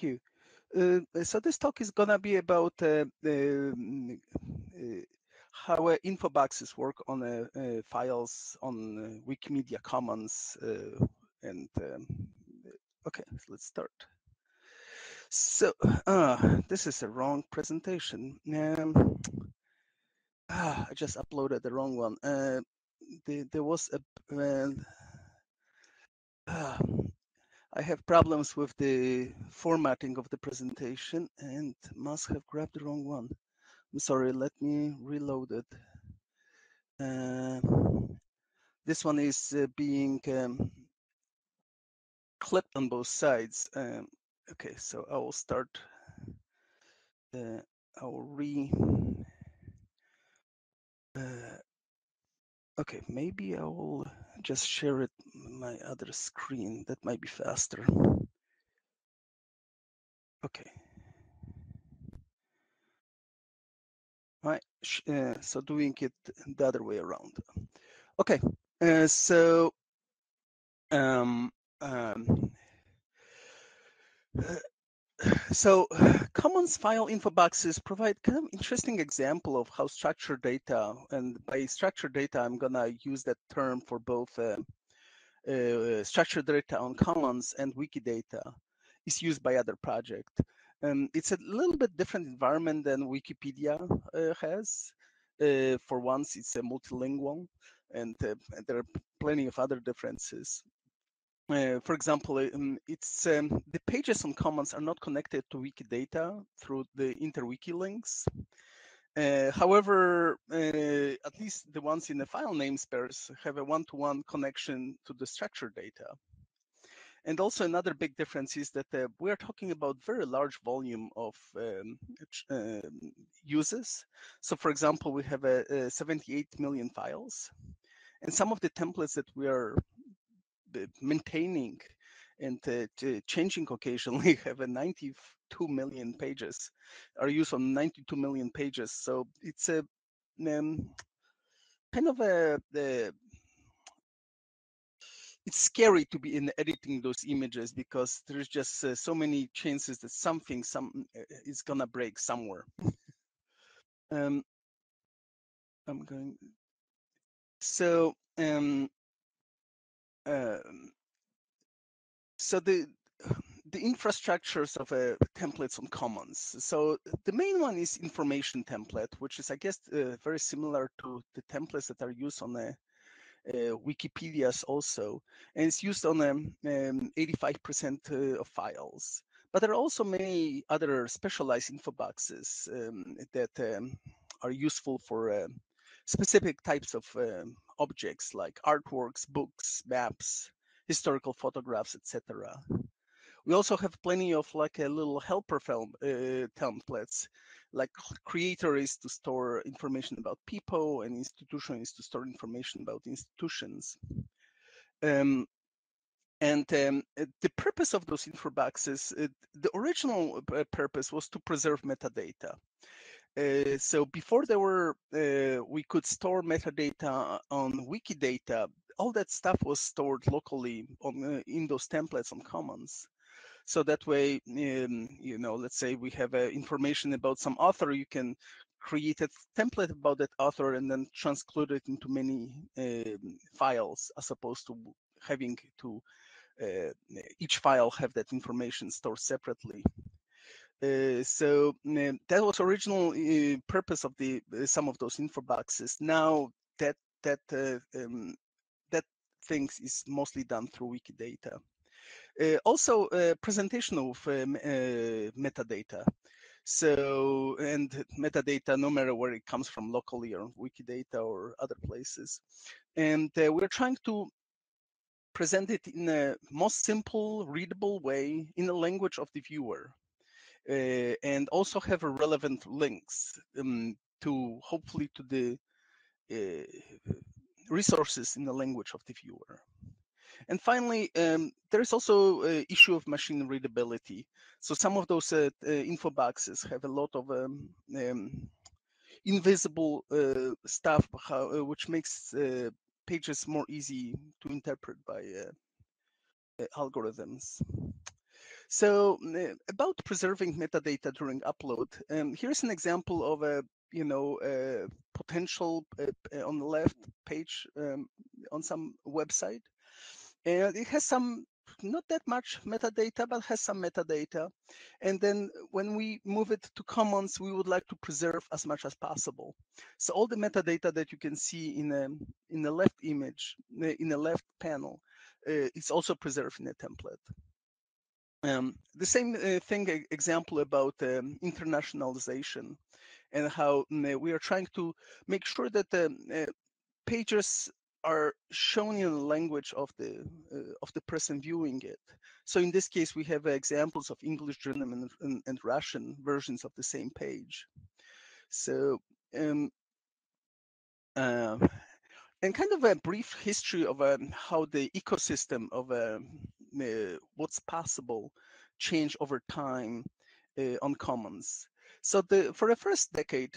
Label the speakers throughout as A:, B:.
A: Thank you. So this talk is gonna be about how info boxes work on files on Wikimedia Commons. And okay, let's start. So this is a wrong presentation. I just uploaded the wrong one. There was a I have problems with the formatting of the presentation and must have grabbed the wrong one. I'm sorry, let me reload it. This one is being clipped on both sides. Okay, so I will start. I will okay, maybe I will just share it my other screen. That might be faster. Okay. Right. So doing it the other way around. Okay. So Commons file info boxes provide kind of interesting example of how structured data, and by structured data, I'm gonna use that term for both structured data on Commons and Wikidata, is used by other projects. It's a little bit different environment than Wikipedia has. For once, it's a multilingual, and there are plenty of other differences. For example, the pages on Commons are not connected to Wikidata through the interwiki links. However, at least the ones in the file namespace have a one-to-one connection to the structured data. And also another big difference is that we're talking about very large volume of uses. So for example, we have 78 million files, and some of the templates that we are maintaining and changing occasionally have a 92 million pages, are used on 92 million pages. So it's a kind of it's scary to be in editing those images because there's just so many chances that something is gonna break somewhere. I'm going. So so the infrastructures of templates on Commons. So the main one is information template, which is, I guess, very similar to the templates that are used on the Wikipedias also, and it's used on 85% of files. But there are also many other specialized info boxes that are useful for specific types of objects like artworks, books, maps, historical photographs, etc. We also have plenty of like a little helper templates, like creator is to store information about people and institution is to store information about institutions. The purpose of those info boxes, the original purpose was to preserve metadata. So before we could store metadata on Wikidata, all that stuff was stored locally in those templates on Commons. So that way, let's say we have information about some author, you can create a template about that author and then transclude it into many files, as opposed to having to each file have that information stored separately. So that was original purpose of some of those info boxes. Now that things is mostly done through Wikidata. Also, presentation of metadata. So, and metadata, no matter where it comes from, locally or Wikidata or other places. And we're trying to present it in a most simple, readable way in the language of the viewer. And also have a relevant links to hopefully to the resources in the language of the viewer. And finally, there is also an issue of machine readability. So some of those info boxes have a lot of invisible stuff, which makes pages more easy to interpret by algorithms. So about preserving metadata during upload, here's an example of a potential on the left page on some website, and it has some not that much metadata, but has some metadata. And then when we move it to commons, we would like to preserve as much as possible. So all the metadata that you can see in the left image, in the left panel, is also preserved in a template. The same thing, example about internationalization, and how we are trying to make sure that the pages are shown in the language of the person viewing it. So in this case, we have examples of English, German, and Russian versions of the same page. So and kind of a brief history of how the ecosystem of what's possible changed over time on Commons. So for the first decade,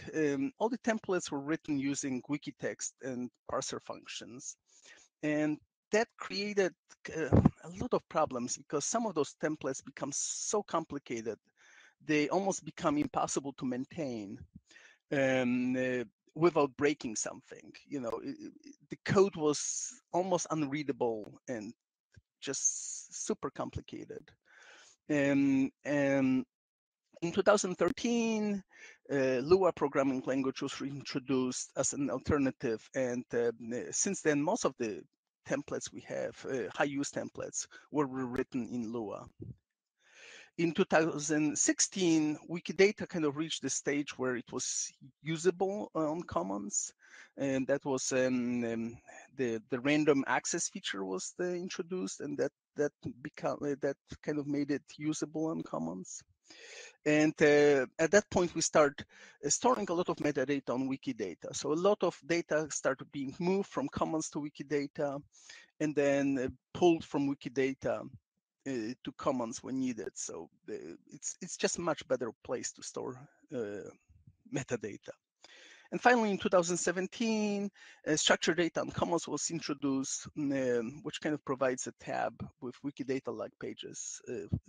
A: all the templates were written using Wikitext and parser functions. And that created a lot of problems because some of those templates become so complicated, they almost become impossible to maintain. Without breaking something. The code was almost unreadable and just super complicated. And in 2013, Lua programming language was introduced as an alternative. And since then, most of the templates we have, high-use templates, were written in Lua. In 2016, Wikidata kind of reached the stage where it was usable on Commons, and that was the random access feature was introduced, and that kind of made it usable on Commons. And at that point, we start storing a lot of metadata on Wikidata. So a lot of data started being moved from Commons to Wikidata, and then pulled from Wikidata to Commons when needed. So it's just a much better place to store metadata. And finally, in 2017, structured data on Commons was introduced, which kind of provides a tab with Wikidata-like pages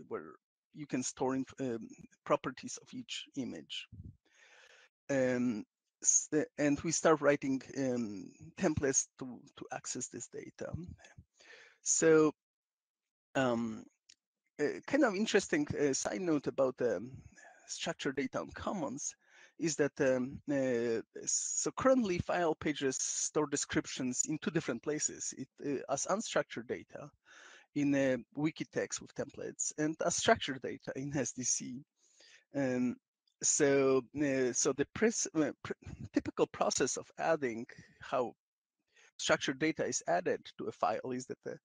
A: where you can store properties of each image. And we start writing templates to access this data. So kind of interesting side note about structured data on Commons is that so currently file pages store descriptions in two different places, as unstructured data in Wikitext with templates and as structured data in SDC. So the typical process of adding how structured data is added to a file is that the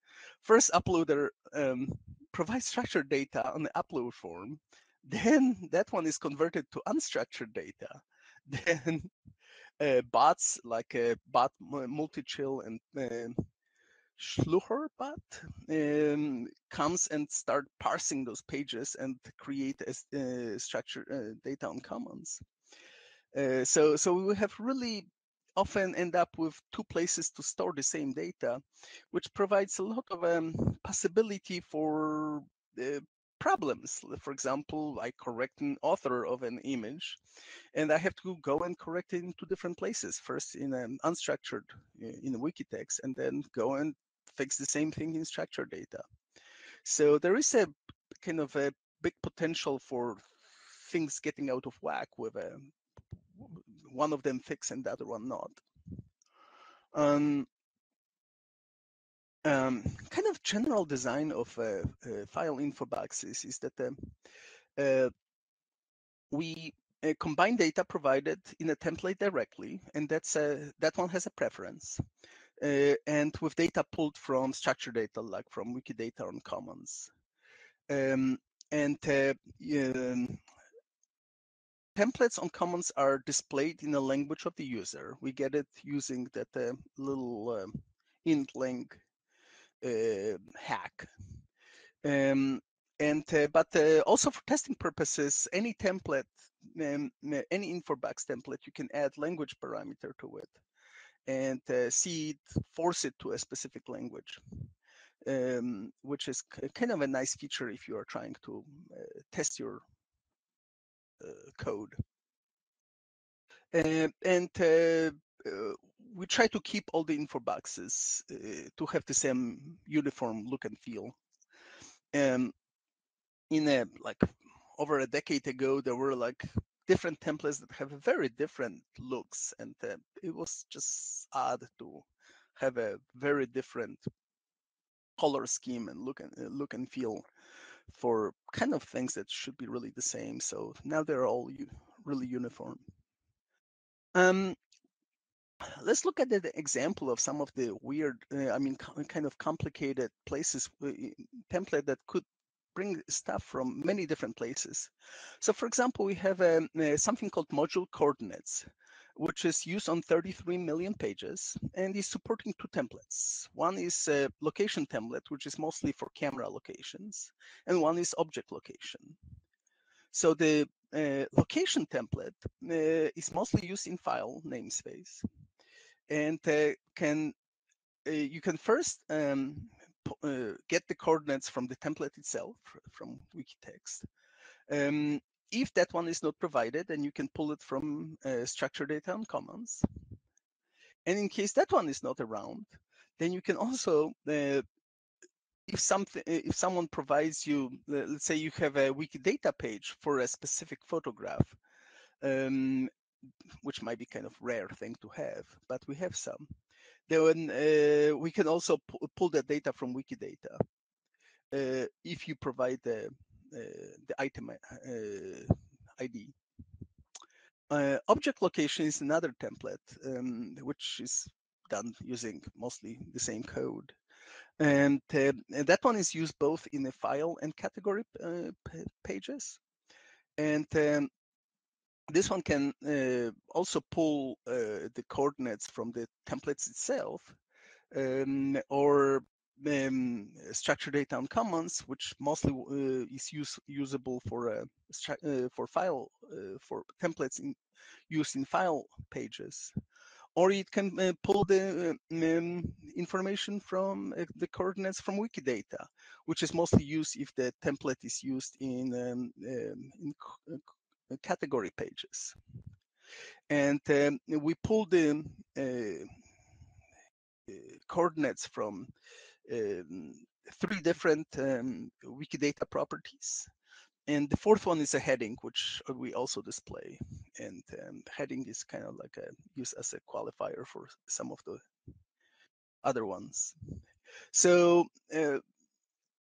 A: first uploader provides structured data on the upload form. Then that one is converted to unstructured data. Then bots like bot multi-chill and Schlucher bot comes and start parsing those pages and create structured data on Commons. So we have really often end up with two places to store the same data, which provides a lot of possibility for problems. For example, I correct an author of an image, and I have to go and correct it in two different places. First in unstructured, in Wikitext, and then go and fix the same thing in structured data. So there is a kind of a big potential for things getting out of whack with one of them fixed and the other one not. Kind of general design of file info boxes is that we combine data provided in a template directly, and that one has a preference. And with data pulled from structured data, like from Wikidata on Commons. Templates on Commons are displayed in the language of the user. We get it using that little int-lang hack. But also for testing purposes, any template, any infobox template, you can add language parameter to it and force it to a specific language. which is kind of a nice feature if you are trying to test your code. We try to keep all the info boxes to have the same uniform look and feel. Over a decade ago, there were like different templates that have very different looks, and it was just odd to have a very different color scheme and look and feel for kind of things that should be really the same. So now they're all really uniform. Let's look at the example of some of the weird, kind of complicated places, template that could bring stuff from many different places. So for example, we have something called module coordinates, which is used on 33 million pages and is supporting two templates. One is a location template, which is mostly for camera locations, and one is object location. So the location template is mostly used in file namespace, and you can first get the coordinates from the template itself, from Wikitext. If that one is not provided, then you can pull it from structured data on commons. And in case that one is not around, then you can also, if someone provides you, let's say you have a Wikidata page for a specific photograph, which might be kind of rare thing to have, but we have some. Then we can also pull that data from Wikidata if you provide the item ID. Object location is another template, which is done using mostly the same code. And that one is used both in the file and category pages. And this one can also pull the coordinates from the templates itself, or structured data on commons, which mostly is usable for file for templates used in file pages. Or it can pull the information from the coordinates from Wikidata, which is mostly used if the template is used in category pages. And we pull the coordinates from 3 different Wikidata properties. And the fourth one is a heading, which we also display. And heading is kind of like used as a qualifier for some of the other ones. So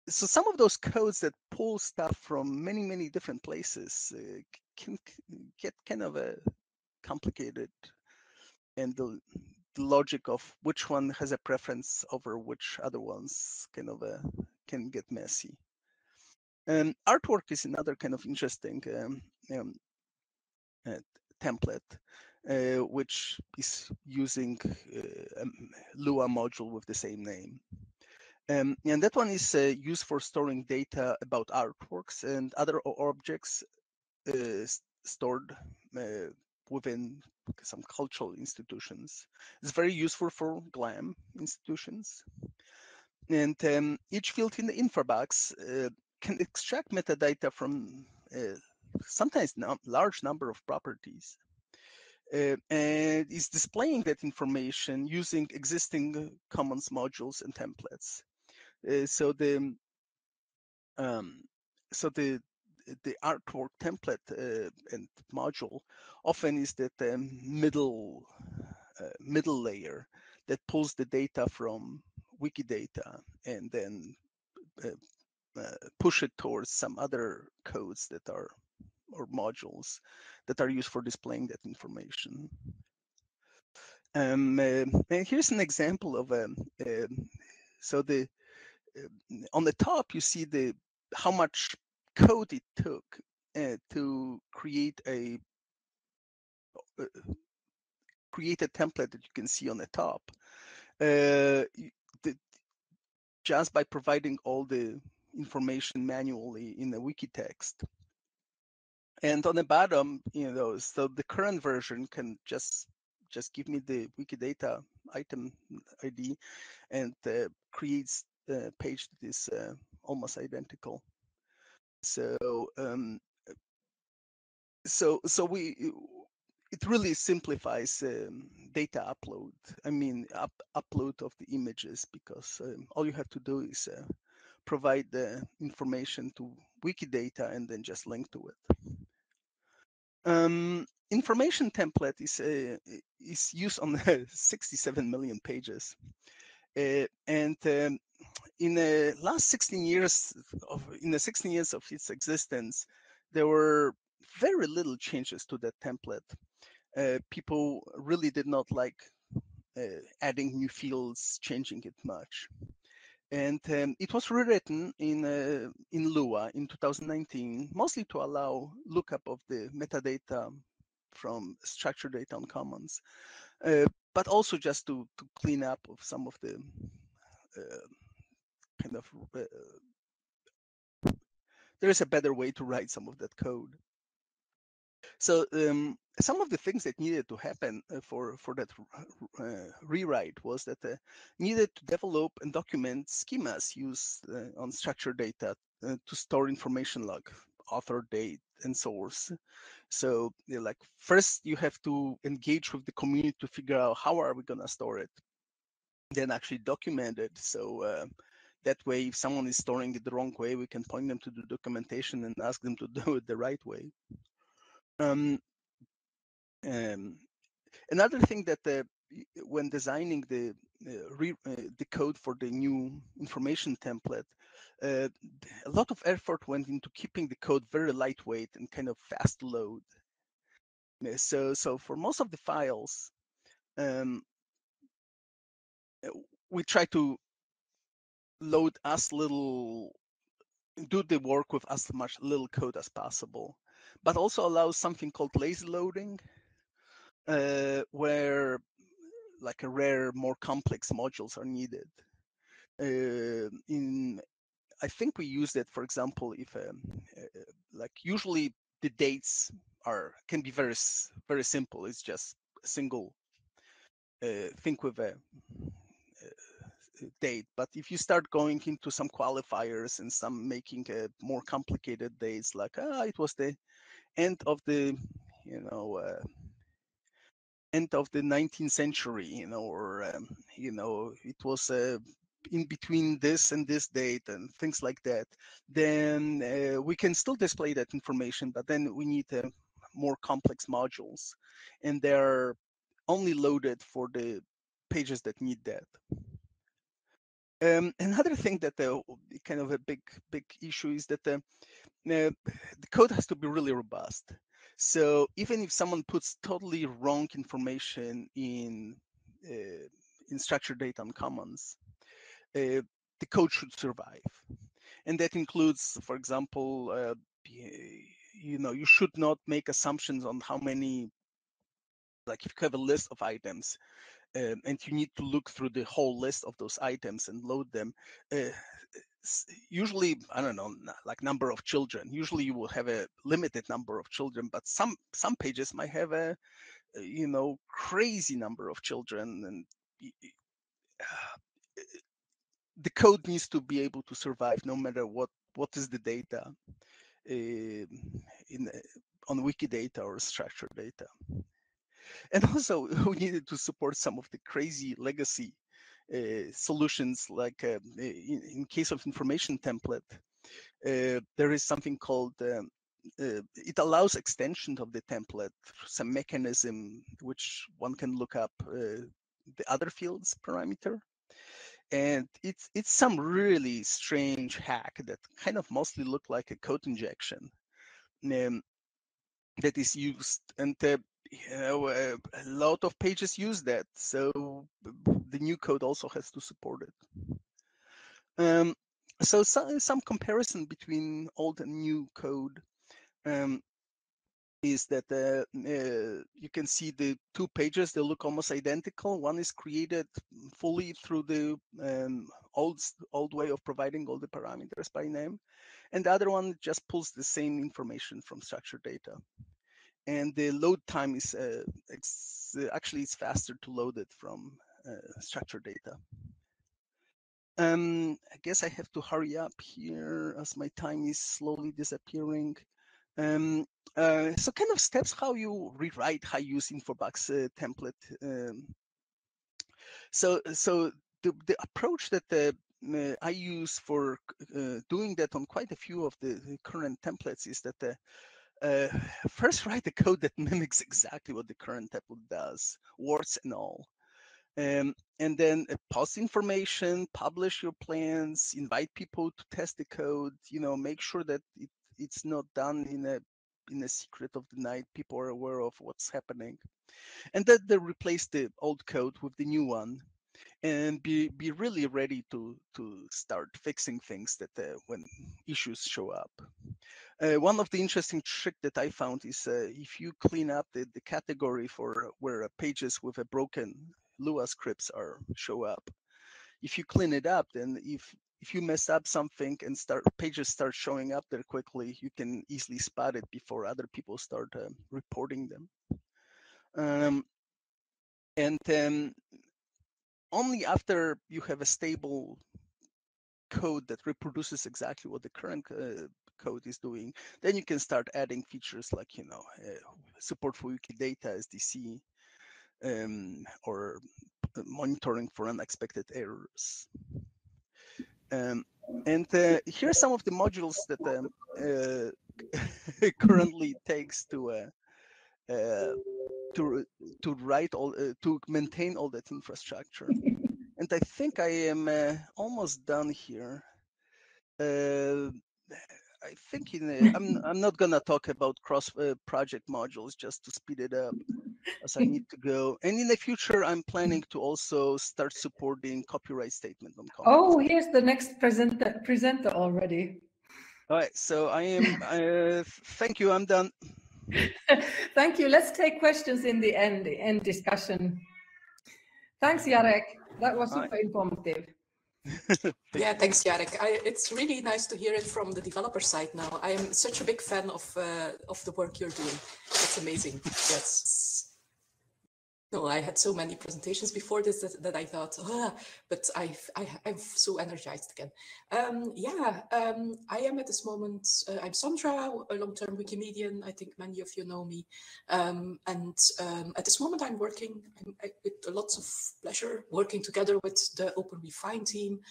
A: some of those codes that pull stuff from many, many different places can get kind of complicated, and the logic of which one has a preference over which other ones kind of can get messy. Artwork is another kind of interesting template, which is using a Lua module with the same name. And that one is used for storing data about artworks and other objects stored within some cultural institutions. It's very useful for GLAM institutions. And each field in the info box can extract metadata from sometimes large number of properties, and is displaying that information using existing commons modules and templates. So the artwork template and module often is that middle layer that pulls the data from Wikidata and then push it towards some other codes that are, or modules that are used for displaying that information. And here's an example of so the on the top you see how much code it took to create a template that you can see on the top, just by providing all the information manually in the wiki text. And on the bottom, so the current version can just give me the Wikidata item ID and creates page that is almost identical. So it really simplifies data upload. I mean, upload of the images, because all you have to do is provide the information to Wikidata and then just link to it. Information template is used on 67 million pages, and in the last 16 years of its existence, there were very little changes to that template. People really did not like adding new fields, changing it much. And it was rewritten in Lua in 2019, mostly to allow lookup of the metadata from structured data on commons, but also just to clean up of some of the kind of there is a better way to write some of that code. So some of the things that needed to happen for that rewrite was that needed to develop and document schemas used on structured data to store information like author, date, and source. So like first you have to engage with the community to figure out how are we going to store it, then actually document it. So that way, if someone is storing it the wrong way, we can point them to the documentation and ask them to do it the right way. Another thing that when designing the code for the new information template, a lot of effort went into keeping the code very lightweight and kind of fast to load. So for most of the files, we try to load as little, do the work with as much little code as possible, but also allows something called lazy loading, where like a rare, more complex modules are needed. I think we use that, for example, if like usually the dates can be very simple. It's just a single thing with a date. But if you start going into some qualifiers and some making more complicated dates, like it was the end of the end of the 19th century, or it was in between this and this date and things like that, then we can still display that information, but then we need more complex modules, and they're only loaded for the pages that need that. Another thing that kind of a big issue is that the code has to be really robust. So even if someone puts totally wrong information in structured data on commons, the code should survive. And that includes, for example, you should not make assumptions on how many, like if you have a list of items, and you need to look through the whole list of those items and load them. Usually, I don't know, like number of children. Usually, you will have a limited number of children, but some pages might have a crazy number of children, and the code needs to be able to survive no matter what is the data on Wikidata or structured data. And also, we needed to support some of the crazy legacy solutions, like in case of information template, there is something called, it allows extension of the template, some mechanism which one can look up the other fields parameter. And it's some really strange hack that kind of mostly look like a code injection that is used, and a lot of pages use that, so the new code also has to support it. So some comparison between old and new code is that you can see the two pages, they look almost identical. One is created fully through the old way of providing all the parameters by name, and the other one just pulls the same information from structured data. And the load time is actually it's faster to load it from structured data. I guess I have to hurry up here as my time is slowly disappearing. So kind of steps how you rewrite high-use infobox template. So the approach that I use for doing that on quite a few of the current templates is that first write the code that mimics exactly what the current template does, words and all. And then post information, publish your plans, invite people to test the code, make sure that it's not done in a secret of the night. People are aware of what's happening. And then they replace the old code with the new one and be really ready to start fixing things that when issues show up. One of the interesting trick that I found is if you clean up the category for where pages with a broken Lua scripts show up. If you clean it up, then if you mess up something and pages start showing up there quickly, you can easily spot it before other people start reporting them. And only after you have a stable code that reproduces exactly what the current code is doing, then you can start adding features like support for Wikidata SDC or monitoring for unexpected errors. And here are some of the modules that currently takes to write all to maintain all that infrastructure. And I think I am almost done here. I think I'm not gonna talk about cross project modules just to speed it up, as I need to go. And in the future, I'm planning to also start supporting copyright statement on comments.
B: Oh, here's the next presenter already.
A: All right, so I am. Thank you. I'm done.
B: Thank you. Let's take questions in the end discussion. Thanks, Jarek. That was super informative.
C: Yeah, thanks, Jarek. It's really nice to hear it from the developer side now. I am such a big fan of the work you're doing. It's amazing. Yes. No, I had so many presentations before this that I thought, but I'm so energized again. I am at this moment, I'm Sandra, a long-term Wikimedian. I think many of you know me. At this moment, I'm working with lots of pleasure, working together with the OpenRefine team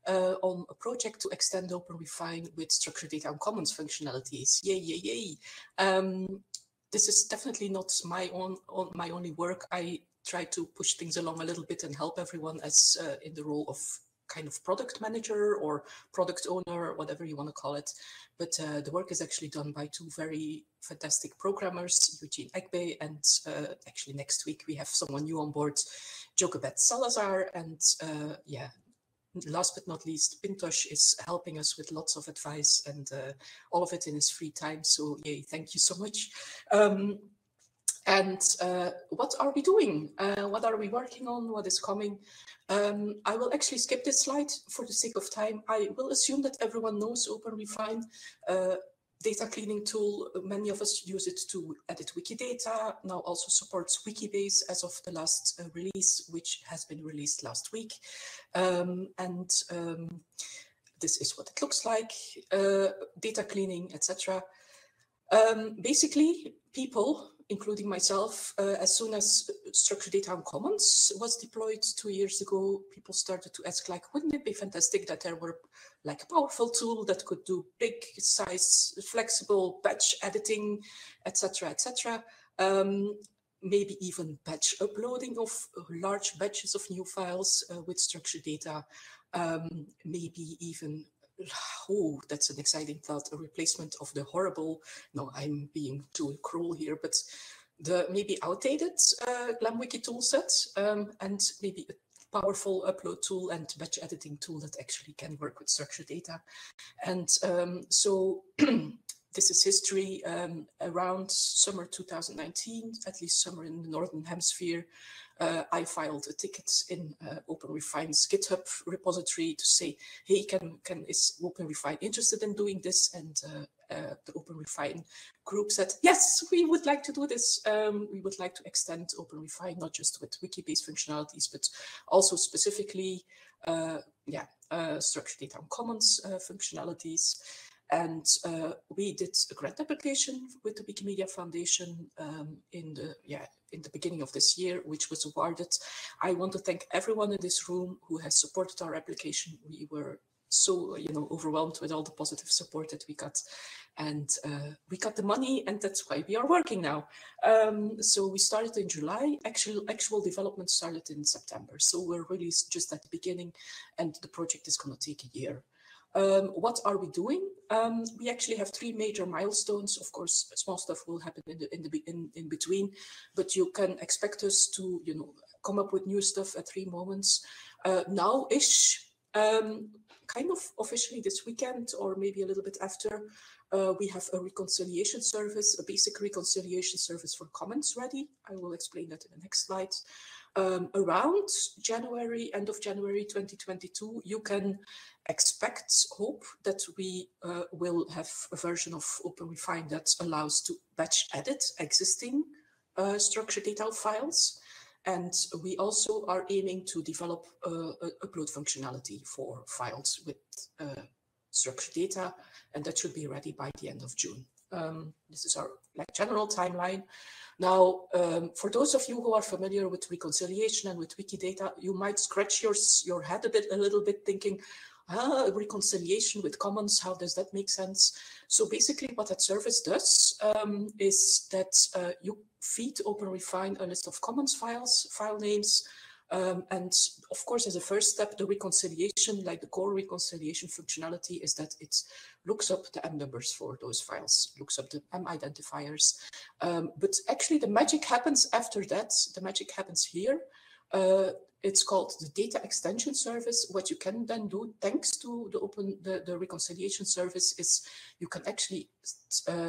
C: on a project to extend OpenRefine with structured data and commons functionalities. Yay, yay, yay. This is definitely not my only work. I try to push things along a little bit and help everyone as in the role of kind of product manager or product owner, whatever you want to call it. But the work is actually done by two very fantastic programmers, Eugene Egbe, and actually next week we have someone new on board, Jokebet Salazar, and last but not least, Pintosh is helping us with lots of advice and all of it in his free time. So yay, thank you so much. What are we doing? What are we working on? What is coming? I will actually skip this slide for the sake of time. I will assume that everyone knows OpenRefine. Data cleaning tool, many of us use it to edit Wikidata, now also supports Wikibase as of the last release, which has been released last week. This is what it looks like, data cleaning, etc. Basically, people, including myself, as soon as structured data and commons was deployed 2 years ago, people started to ask, like, wouldn't it be fantastic that there were like a powerful tool that could do big size, flexible batch editing, etc., etc. Maybe even batch uploading of large batches of new files with structured data. Maybe even, oh, that's an exciting thought, a replacement of the horrible, no, I'm being too cruel here, but the maybe outdated GlamWiki toolset, and maybe a powerful upload tool and batch editing tool that actually can work with structured data. And so this is history. Around summer 2019, at least summer in the Northern Hemisphere, I filed a ticket in OpenRefine's GitHub repository to say, hey, is OpenRefine interested in doing this? And the OpenRefine group said, yes, we would like to do this. We would like to extend OpenRefine, not just with Wikibase functionalities, but also specifically structured data on commons functionalities. And we did a grant application with the Wikimedia Foundation in the beginning of this year, which was awarded. I want to thank everyone in this room who has supported our application. We were so overwhelmed with all the positive support that we got, and we got the money, and that's why we are working now. So we started in July. Actual development started in September. So we're really just at the beginning, and the project is going to take a year. What are we doing? We actually have 3 major milestones. Of course, small stuff will happen in between, but you can expect us to, come up with new stuff at 3 moments. Now-ish, kind of officially this weekend, or maybe a little bit after, we have a reconciliation service, a basic reconciliation service for comments ready. I will explain that in the next slide. Around January, end of January 2022, you can hope that we will have a version of OpenRefine that allows to batch edit existing structured data files. And we also are aiming to develop upload functionality for files with structured data, and that should be ready by the end of June. This is our general timeline. Now, for those of you who are familiar with reconciliation and with Wikidata, you might scratch your head a little bit thinking, reconciliation with commons, how does that make sense? So basically what that service does is that you feed OpenRefine a list of commons files, file names, and of course, as a first step, the reconciliation, like the core reconciliation functionality, is that it looks up the M numbers for those files, looks up the M identifiers. But actually the magic happens after that. The magic happens here. It's called the data extension service. What you can then do, thanks to the reconciliation service, is you can actually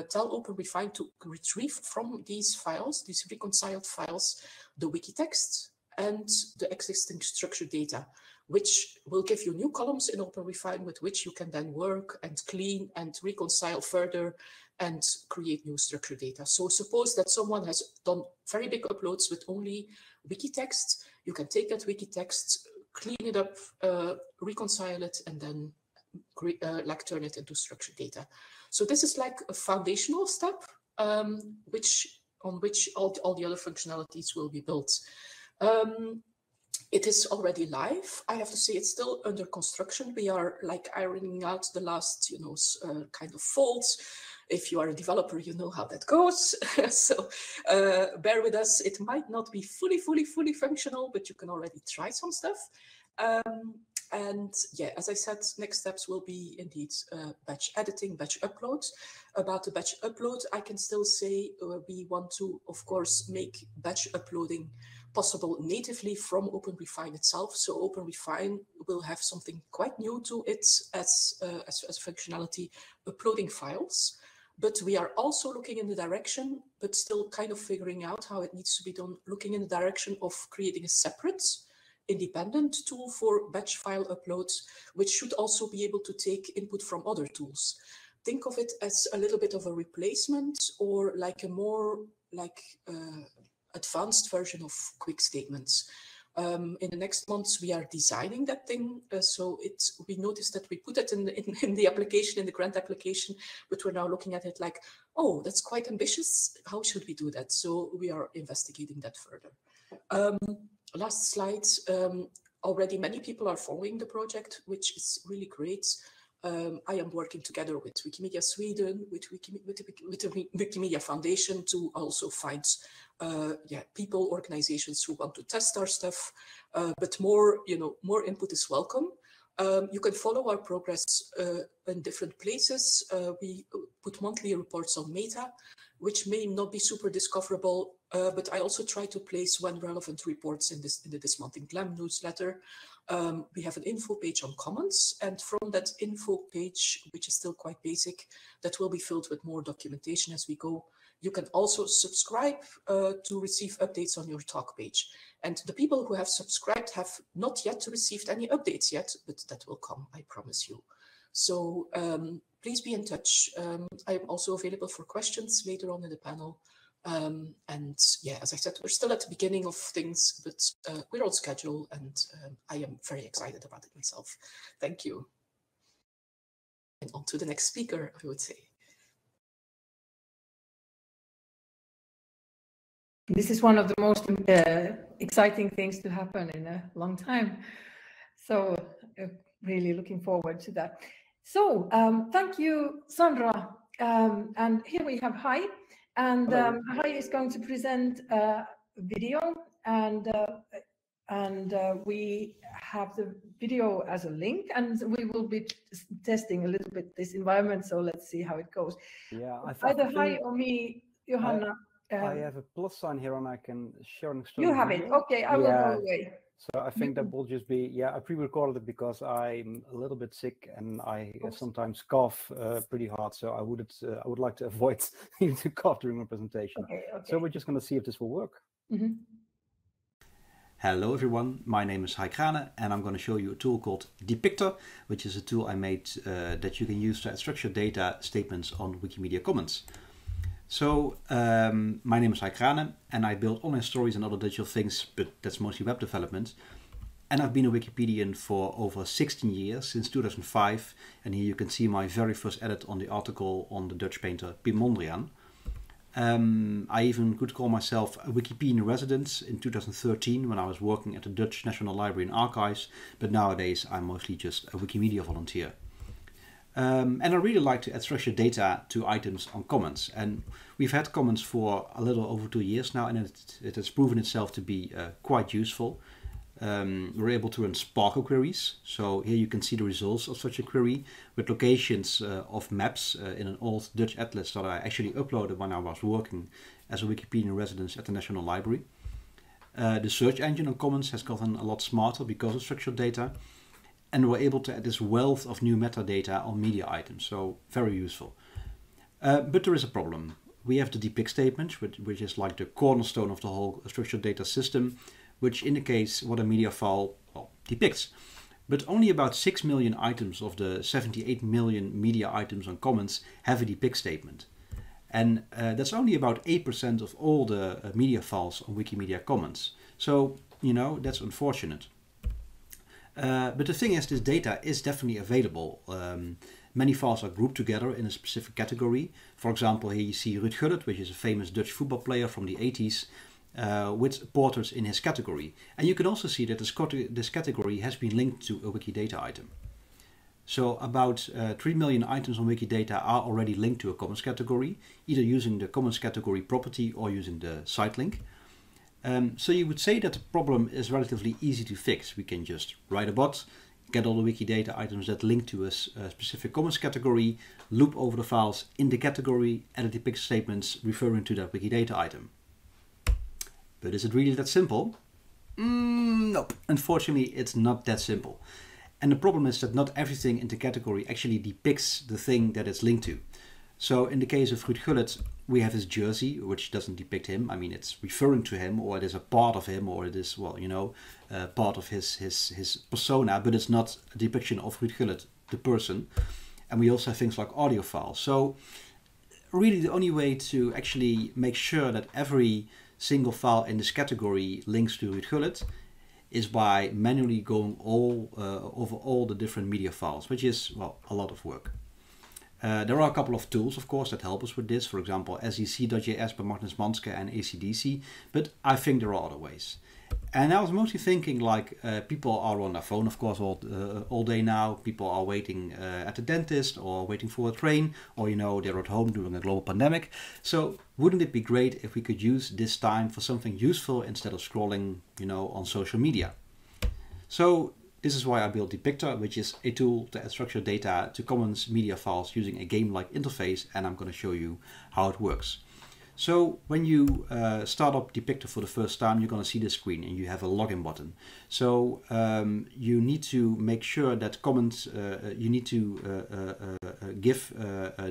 C: tell OpenRefine to retrieve from these files, these reconciled files, the wiki text and the existing structured data, which will give you new columns in OpenRefine with which you can then work and clean and reconcile further and create new structured data. So suppose that someone has done very big uploads with only wiki text. You can take that wiki text, clean it up, reconcile it, and then turn it into structured data. So this is like a foundational step, on which all the other functionalities will be built. It is already live. I have to say it's still under construction. We are ironing out the last, kind of folds. If you are a developer, you know how that goes. So bear with us. It might not be fully functional, but you can already try some stuff. And yeah, as I said, next steps will be indeed batch editing, batch upload. About the batch upload, I can still say we want to, of course, make batch uploading possible natively from OpenRefine itself. So OpenRefine will have something quite new to it as functionality, uploading files. But we are also looking in the direction, but still kind of figuring out how it needs to be done, looking in the direction of creating a separate independent tool for batch file uploads, which should also be able to take input from other tools. Think of it as a little bit of a replacement, or like a more advanced version of quick statements. In the next months, we are designing that thing. So we noticed that we put it in the application, in the grant application, but we're now looking at it like, oh, that's quite ambitious. How should we do that? So we are investigating that further. Last slide. Already many people are following the project, which is really great. I am working together with Wikimedia Sweden, with the Wikimedia Foundation, to also find people, organizations who want to test our stuff. But more input is welcome. You can follow our progress in different places. We put monthly reports on Meta, which may not be super discoverable, but I also try to place when relevant reports in the This Month in Glam newsletter. We have an info page on Commons, and from that info page, which is still quite basic, that will be filled with more documentation as we go. You can also subscribe to receive updates on your talk page. And the people who have subscribed have not yet received any updates yet, but that will come, I promise you. So please be in touch. I'm also available for questions later on in the panel. And yeah, as I said, we're still at the beginning of things, but we're on schedule, and I am very excited about it myself. Thank you. And on to the next speaker, I would say.
B: This is one of the most exciting things to happen in a long time. So really looking forward to that. So thank you, Sandra. And here we have Hai. And Hai is going to present a video, and we have the video as a link, and we will be testing a little bit this environment. So let's see how it goes.
D: Yeah,
B: either Hai or me, Johanna.
D: I have a plus sign here, and I can share an external
B: You have
D: video.
B: it. Okay, I will go away.
D: So I think that will just be, I pre-recorded it because I'm a little bit sick and I sometimes cough pretty hard. So I would like to avoid needing to cough during my presentation.
B: Okay.
D: So we're just going to see if this will work.
E: Hello everyone, my name is Aikrane and I'm going to show you a tool called Depictor, which is a tool I made that you can use to add structured data statements on Wikimedia Commons. So my name is Aikrane and I build online stories and other digital things, but that's mostly web development. And I've been a Wikipedian for over 16 years, since 2005. And here you can see my very first edit on the article on the Dutch painter Pim Mondriaan. I even could call myself a Wikipedian resident in 2013 when I was working at the Dutch National Library and Archives, but nowadays I'm mostly just a Wikimedia volunteer. And I really like to add structured data to items on Commons. And we've had Commons for a little over 2 years now, and it has proven itself to be quite useful. We're able to run Sparkle queries. So here you can see the results of such a query with locations of maps in an old Dutch atlas that I actually uploaded when I was working as a Wikipedian resident at the National Library. The search engine on Commons has gotten a lot smarter because of structured data. And we're able to add this wealth of new metadata on media items, so very useful. But there is a problem. We have the depict statement, which is like the cornerstone of the whole structured data system, which indicates what a media file depicts. But only about 6 million items of the 78 million media items on Commons have a depict statement. And that's only about 8% of all the media files on Wikimedia Commons. So, that's unfortunate. But the thing is, this data is definitely available. Many files are grouped together in a specific category. For example, here you see Ruud Gullit, which is a famous Dutch football player from the 80s, with portraits in his category. And you can also see that this category has been linked to a Wikidata item. So about 3 million items on Wikidata are already linked to a Commons category, either using the Commons category property or using the site link. So you would say that the problem is relatively easy to fix. We can just write a bot, get all the Wikidata items that link to a specific Commons category, loop over the files in the category, and depict statements referring to that Wikidata item. But is it really that simple? Nope. Unfortunately, it's not that simple. And the problem is that not everything in the category actually depicts the thing that it's linked to. So in the case of Ruud Gullit, we have his jersey, which doesn't depict him. I mean, it's referring to him, or it is a part of him, or it is, part of his persona, but it's not a depiction of Ruud Gullit, the person. And we also have things like audio files. So really the only way to actually make sure that every single file in this category links to Ruud Gullit is by manually going over all the different media files, which is, a lot of work. There are a couple of tools, of course, that help us with this. For example, SEC.js by Magnus Manske and ACDC, but I think there are other ways. And I was mostly thinking, people are on their phone, of course, all day now. People are waiting at the dentist or waiting for a train, or, they're at home during a global pandemic. So wouldn't it be great if we could use this time for something useful instead of scrolling, on social media? So this is why I built Depictor, which is a tool to add structured data to Commons media files using a game-like interface, and I'm going to show you how it works. So when you start up Depictor for the first time, you're going to see this screen and you have a login button. So you need to make sure that Commons, you need to give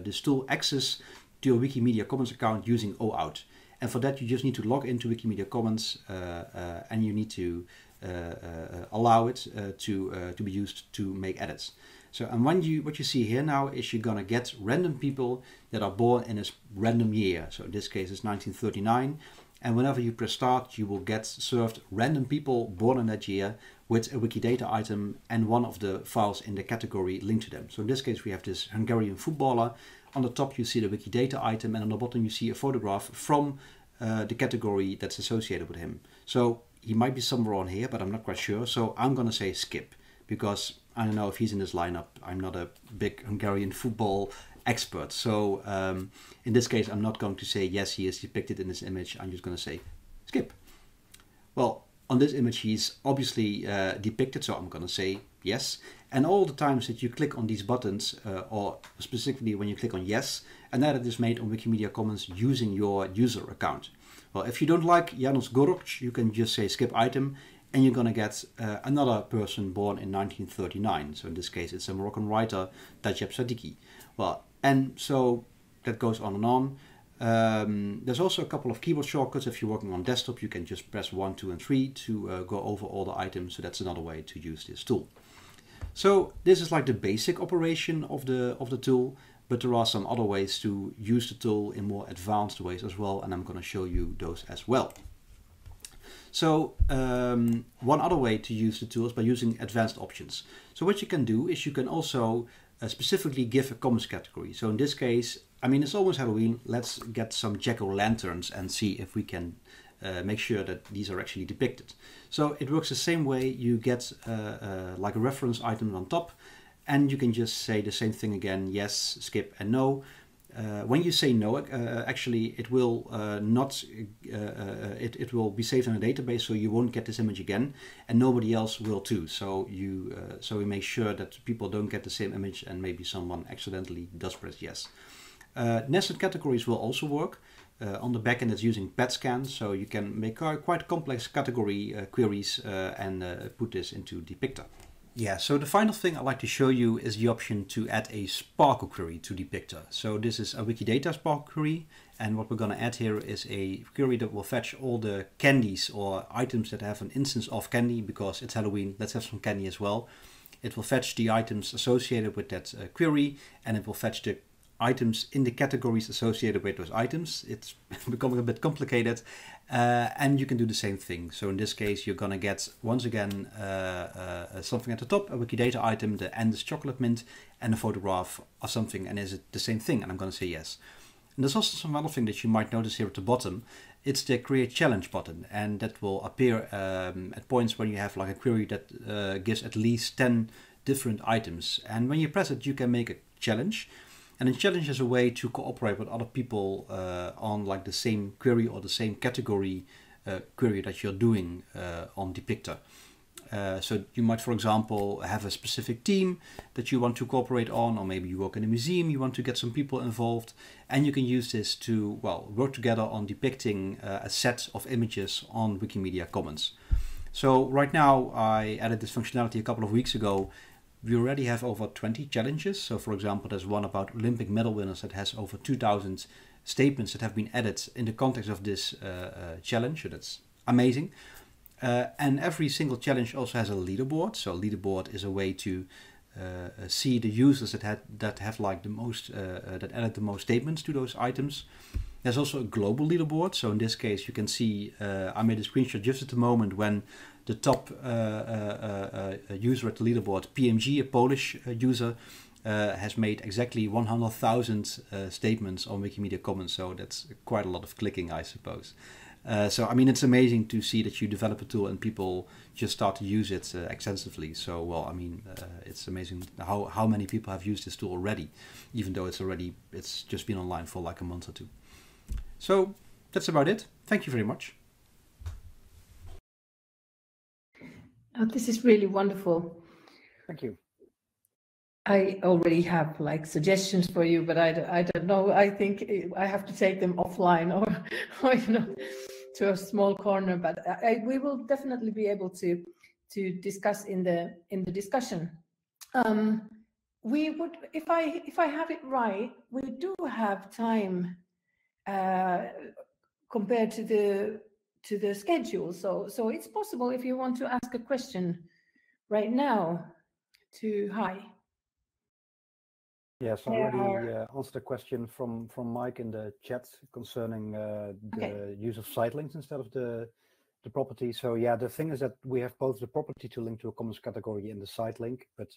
E: this tool access to your Wikimedia Commons account using OAuth. And for that, you just need to log into Wikimedia Commons and you need to allow it to be used to make edits. So, and what you see here now is you're going to get random people that are born in a random year. So in this case, it's 1939. And whenever you press start, you will get served random people born in that year with a Wikidata item and one of the files in the category linked to them. So in this case, we have this Hungarian footballer. On the top, you see the Wikidata item, and on the bottom, you see a photograph from the category that's associated with him. So he might be somewhere on here, but I'm not quite sure. So I'm going to say skip, because I don't know if he's in this lineup. I'm not a big Hungarian football expert. So in this case, I'm not going to say, yes, he is depicted in this image. I'm just going to say skip. Well, on this image, he's obviously depicted, so I'm going to say yes. And all the times that you click on these buttons, or specifically when you click on yes, and that is made on Wikimedia Commons using your user account. Well, if you don't like Janos Gorok, you can just say skip item, and you're going to get another person born in 1939. So in this case, it's a Moroccan writer, Tajab Sadiki. Well, and so that goes on and on. There's also a couple of keyboard shortcuts. If you're working on desktop, you can just press 1, 2, and 3 to go over all the items. So that's another way to use this tool. So this is like the basic operation of the tool, but there are some other ways to use the tool in more advanced ways as well, and I'm going to show you those as well. So one other way to use the tool is by using advanced options. So what you can do is you can also specifically give a commons category. So in this case, I mean, it's almost Halloween. Let's get some jack-o'-lanterns and see if we can make sure that these are actually depicted. So it works the same way. You get like a reference item on top, and you can just say the same thing again, yes, skip, and no. When you say no, actually it will it will be saved in a database, so you won't get this image again, and nobody else will too. So so we make sure that people don't get the same image, and maybe someone accidentally does press yes. Nested categories will also work. On the backend, it's using pet scans, so you can make quite complex category queries and put this into Depicter. Yeah, so the final thing I'd like to show you is the option to add a Sparkle query to Depicter. So this is a Wikidata Sparkle query, and what we're going to add here is a query that will fetch all the candies or items that have an instance of candy, because it's Halloween, let's have some candy as well. It will fetch the items associated with that query, and it will fetch the items in the categories associated with those items. It's becoming a bit complicated, and you can do the same thing. So in this case, you're going to get, once again, something at the top, a Wikidata item, the end is chocolate mint, and a photograph of something, and is it the same thing? And I'm going to say yes. And there's also some other thing that you might notice here at the bottom. It's the create challenge button, and that will appear at points when you have like a query that gives at least 10 different items. And when you press it, you can make a challenge. And a challenge is a way to cooperate with other people on like the same query or the same category query that you're doing on Depicter. So you might, for example, have a specific team that you want to cooperate on, or maybe you work in a museum, you want to get some people involved, and you can use this to, well, work together on depicting a set of images on Wikimedia Commons. So right now, I added this functionality a couple of weeks ago. We already have over 20 challenges. So for example, there's one about Olympic medal winners that has over 2,000 statements that have been added in the context of this challenge. So that's amazing. And every single challenge also has a leaderboard. So a leaderboard is a way to see the users that have like the most, that added the most statements to those items. There's also a global leaderboard. So in this case, you can see, I made a screenshot just at the moment when the top user at the leaderboard, PMG, a Polish user, has made exactly 100,000 statements on Wikimedia Commons. So that's quite a lot of clicking, I suppose. So, I mean, it's amazing to see that you develop a tool and people just start to use it extensively. So, well, I mean, it's amazing how many people have used this tool already, even though it's just been online for like a month or two. So that's about it. Thank you very much.
B: Oh, this is really wonderful.
D: Thank you.
B: I already have like suggestions for you, but I don't know. I think I have to take them offline or you know, to a small corner. But we will definitely be able to discuss in the discussion. We would, if I have it right, we do have time compared to the schedule. So it's possible if you want to ask a question right now to Hai.
D: Yes, I already answered a question from Mike in the chat concerning the use of site links instead of the property. So yeah, the thing is that we have both the property to link to a commons category and the site link, but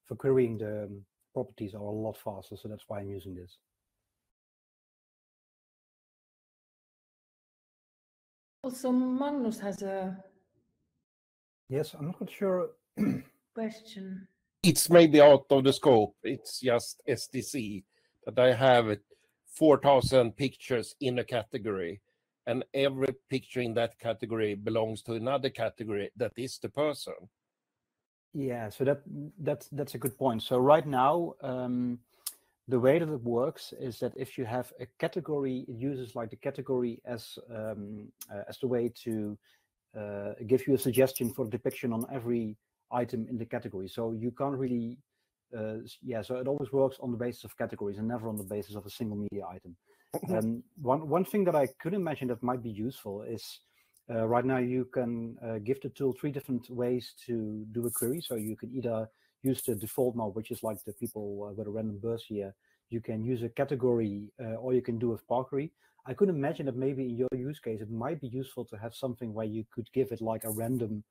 D: for querying the properties are a lot faster, so that's why I'm using this.
B: Also, Magnus has a
D: Yes, I'm not sure.
B: question.
F: It's maybe out of the scope. It's just SDC that I have 4,000 pictures in a category, and every picture in that category belongs to another category that is the person.
D: Yeah, so that's a good point. So right now, the way that it works is that if you have a category, it uses like the category as the way to give you a suggestion for depiction on every item in the category. So you can't really, so it always works on the basis of categories and never on the basis of a single media item. One thing that I could imagine that might be useful is right now you can give the tool 3 different ways to do a query. So you can either use the default mode, which is like the people with a random burst here. You can use a category or you can do a par query. I could imagine that maybe in your use case, it might be useful to have something where you could give it like a random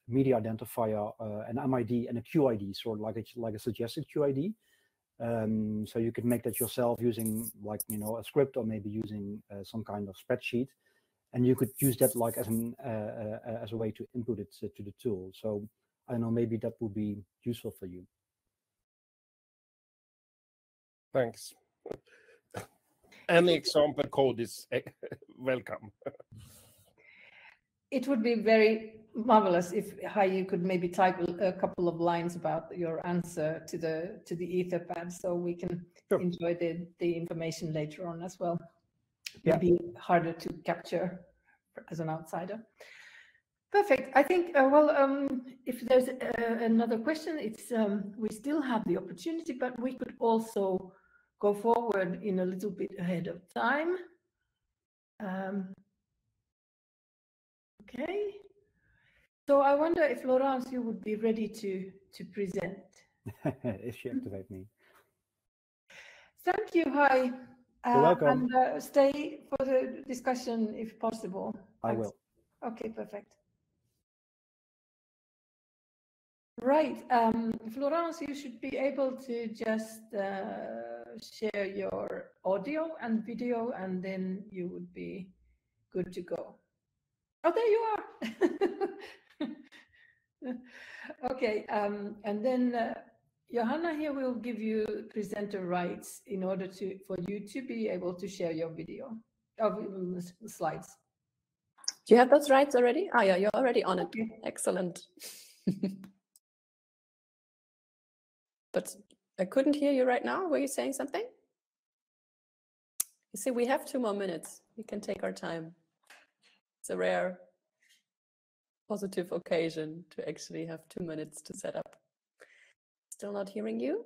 D: media identifier, an MID and a QID, sort of like a suggested QID. So you could make that yourself using like, a script or maybe using some kind of spreadsheet. And you could use that like as a way to input it to the tool. So I don't know, maybe that would be useful for you.
F: Thanks. Any example code is welcome.
B: It would be very marvelous if you could maybe type a couple of lines about your answer to the Etherpad, so we can enjoy the information later on as well.
D: Yeah.
B: Maybe harder to capture as an outsider. Perfect. I think if there's another question, it's we still have the opportunity, but we could also go forward in a little bit ahead of time. Okay. So I wonder if Florence, you would be ready to present.
D: If she activates me.
B: Thank you, Hai.
D: You're welcome.
B: And stay for the discussion if possible.
D: I will.
B: Okay, perfect. Right. Florence, you should be able to just share your audio and video, and then you would be good to go. Oh, there you are. Okay, and then Johanna here will give you presenter rights in order for you to be able to share your video of slides.
C: Do you have those rights already? Ah, yeah, you're already on it.
B: Okay.
C: Excellent. But I couldn't hear you right now. Were you saying something? You see, we have 2 more minutes. We can take our time. It's a rare positive occasion to actually have 2 minutes to set up. Still not hearing you?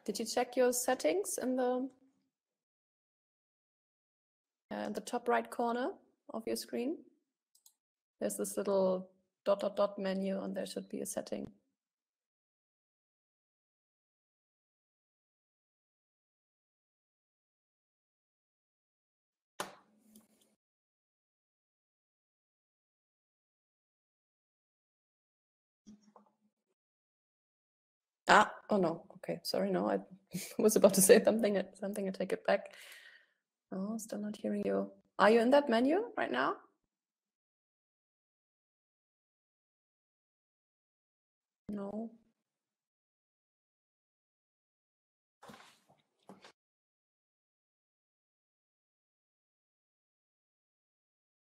C: Did you check your settings in the top right corner of your screen? There's this little ... menu, and there should be a setting. Oh no. Okay, sorry. No, I was about to say something. I take it back. Oh, still not hearing you. Are you in that menu right now? No.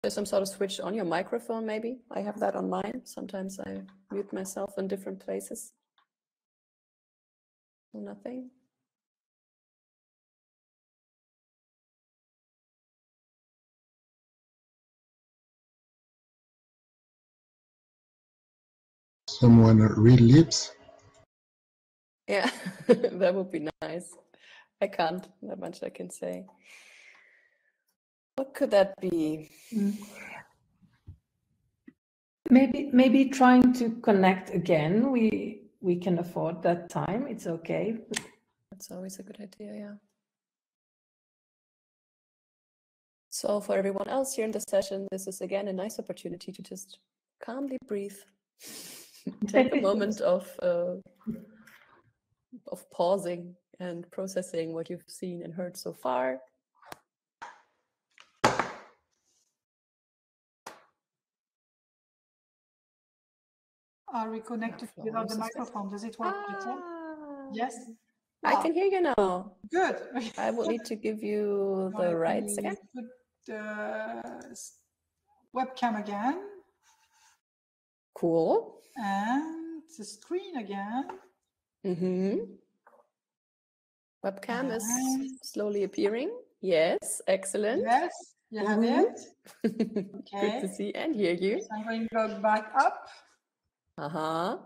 C: There's some sort of switch on your microphone, maybe. I have that on mine. Sometimes I mute myself in different places. Nothing.
G: Someone read lips?
C: Yeah, that would be nice. I can't. That much I can say. What could that be?
B: Maybe trying to connect again. We can afford that time. It's okay.
C: That's always a good idea, yeah. So for everyone else here in the session, this is again a nice opportunity to just calmly breathe. Take a moment of pausing and processing what you've seen and heard so far.
G: Are we connected without the microphone? Does it work better? Yes?
C: I can hear you now.
G: Good.
C: I will need to give you the rights again.
G: Put the webcam again.
C: Cool.
G: And the screen again.
C: Webcam is slowly appearing. Yes, excellent.
G: Yes, you have it.
C: Okay. Good to see and hear you.
G: So I'm going to go back up.
C: I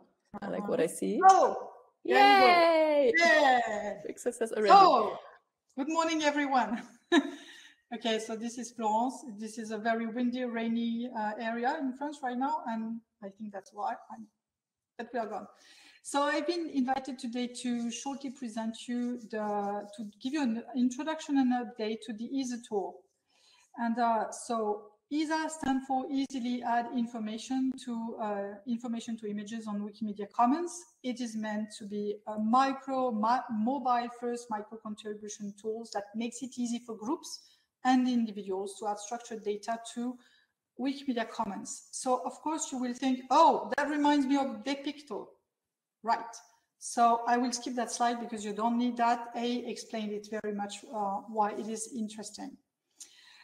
C: like what I see.
G: Oh,
C: yay!
G: Yeah.
C: Big success already.
G: So, good morning, everyone. Okay, so this is Florence. This is a very windy, rainy area in France right now, and I think that's why but we are gone. So I've been invited today to shortly present you to give you an introduction and update to the EASA tool. And so EASA stands for Easily Add Information to Images on Wikimedia Commons. It is meant to be a mobile-first micro-contribution tools that makes it easy for groups and individuals to add structured data to Wikimedia Commons. So of course you will think, oh, that reminds me of Depicto. Right. So I will skip that slide because you don't need that. I explained it very much why it is interesting.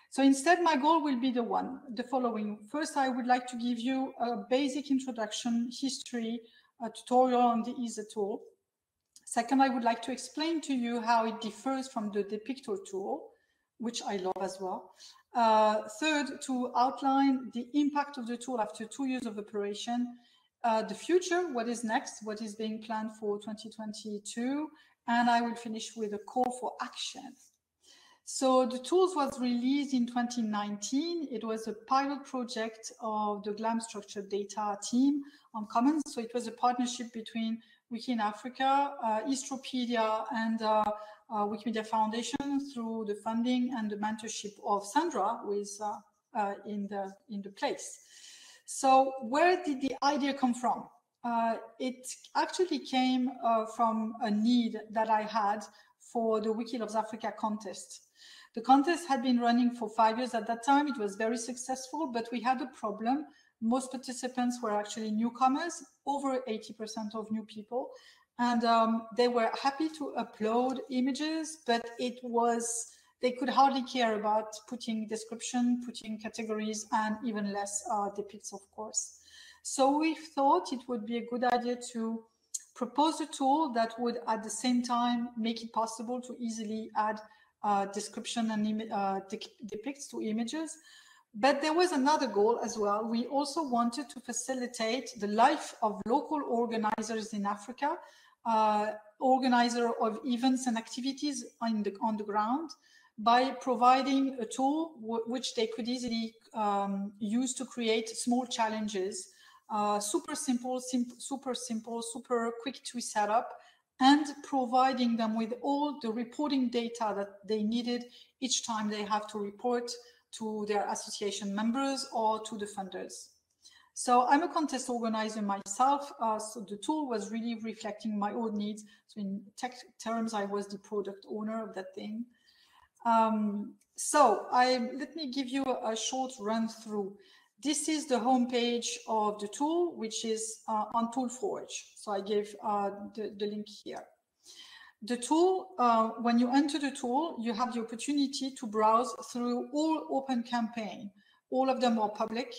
G: So instead, my goal will be the following. First, I would like to give you a basic introduction, history, a tutorial on the EASA tool. Second, I would like to explain to you how it differs from the Depicto tool, which I love as well. Third, to outline the impact of the tool after 2 years of operation, the future, what is next, what is being planned for 2022, and I will finish with a call for action. So the tools was released in 2019. It was a pilot project of the GLAM structured data team on Commons. So it was a partnership between Wiki in Africa, Eastropedia, and Wikimedia Foundation through the funding and the mentorship of Sandra, who is in the place. So where did the idea come from? It actually came from a need that I had for the Wiki Loves Africa contest. The contest had been running for 5 years at that time. It was very successful, but we had a problem. Most participants were actually newcomers, over 80% of new people. And they were happy to upload images, but they could hardly care about putting description, putting categories, and even less depicts, of course. So we thought it would be a good idea to propose a tool that would at the same time make it possible to easily add description and depicts to images. But there was another goal as well. We also wanted to facilitate the life of local organizers in Africa, organizer of events and activities on the ground, by providing a tool which they could easily use to create small challenges, super simple, super quick to set up, and providing them with all the reporting data that they needed each time they have to report to their association members or to the funders. So I'm a contest organizer myself, so the tool was really reflecting my own needs. So in tech terms, I was the product owner of that thing. Let me give you a short run through. This is the homepage of the tool, which is on Toolforge. So I gave the link here. The tool, when you enter the tool, you have the opportunity to browse through all open campaign. All of them are public.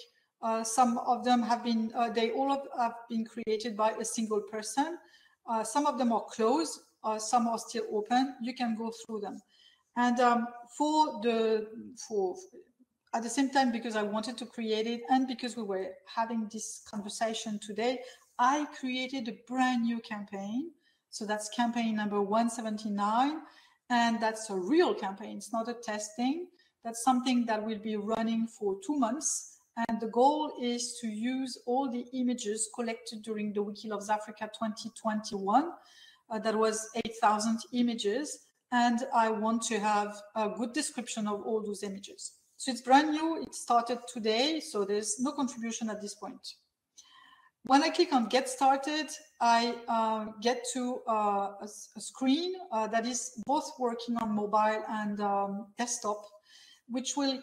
G: Some of them have been, they all have been created by a single person. Some of them are closed, some are still open. You can go through them. And at the same time, because I wanted to create it and because we were having this conversation today, I created a brand new campaign. So that's campaign number 179. And that's a real campaign. It's not a testing. That's something that will be running for 2 months. And the goal is to use all the images collected during the Wiki Loves Africa 2021. That was 8,000 images. And I want to have a good description of all those images. So it's brand new. It started today. So there's no contribution at this point. When I click on Get Started, I get to a screen that is both working on mobile and desktop, which will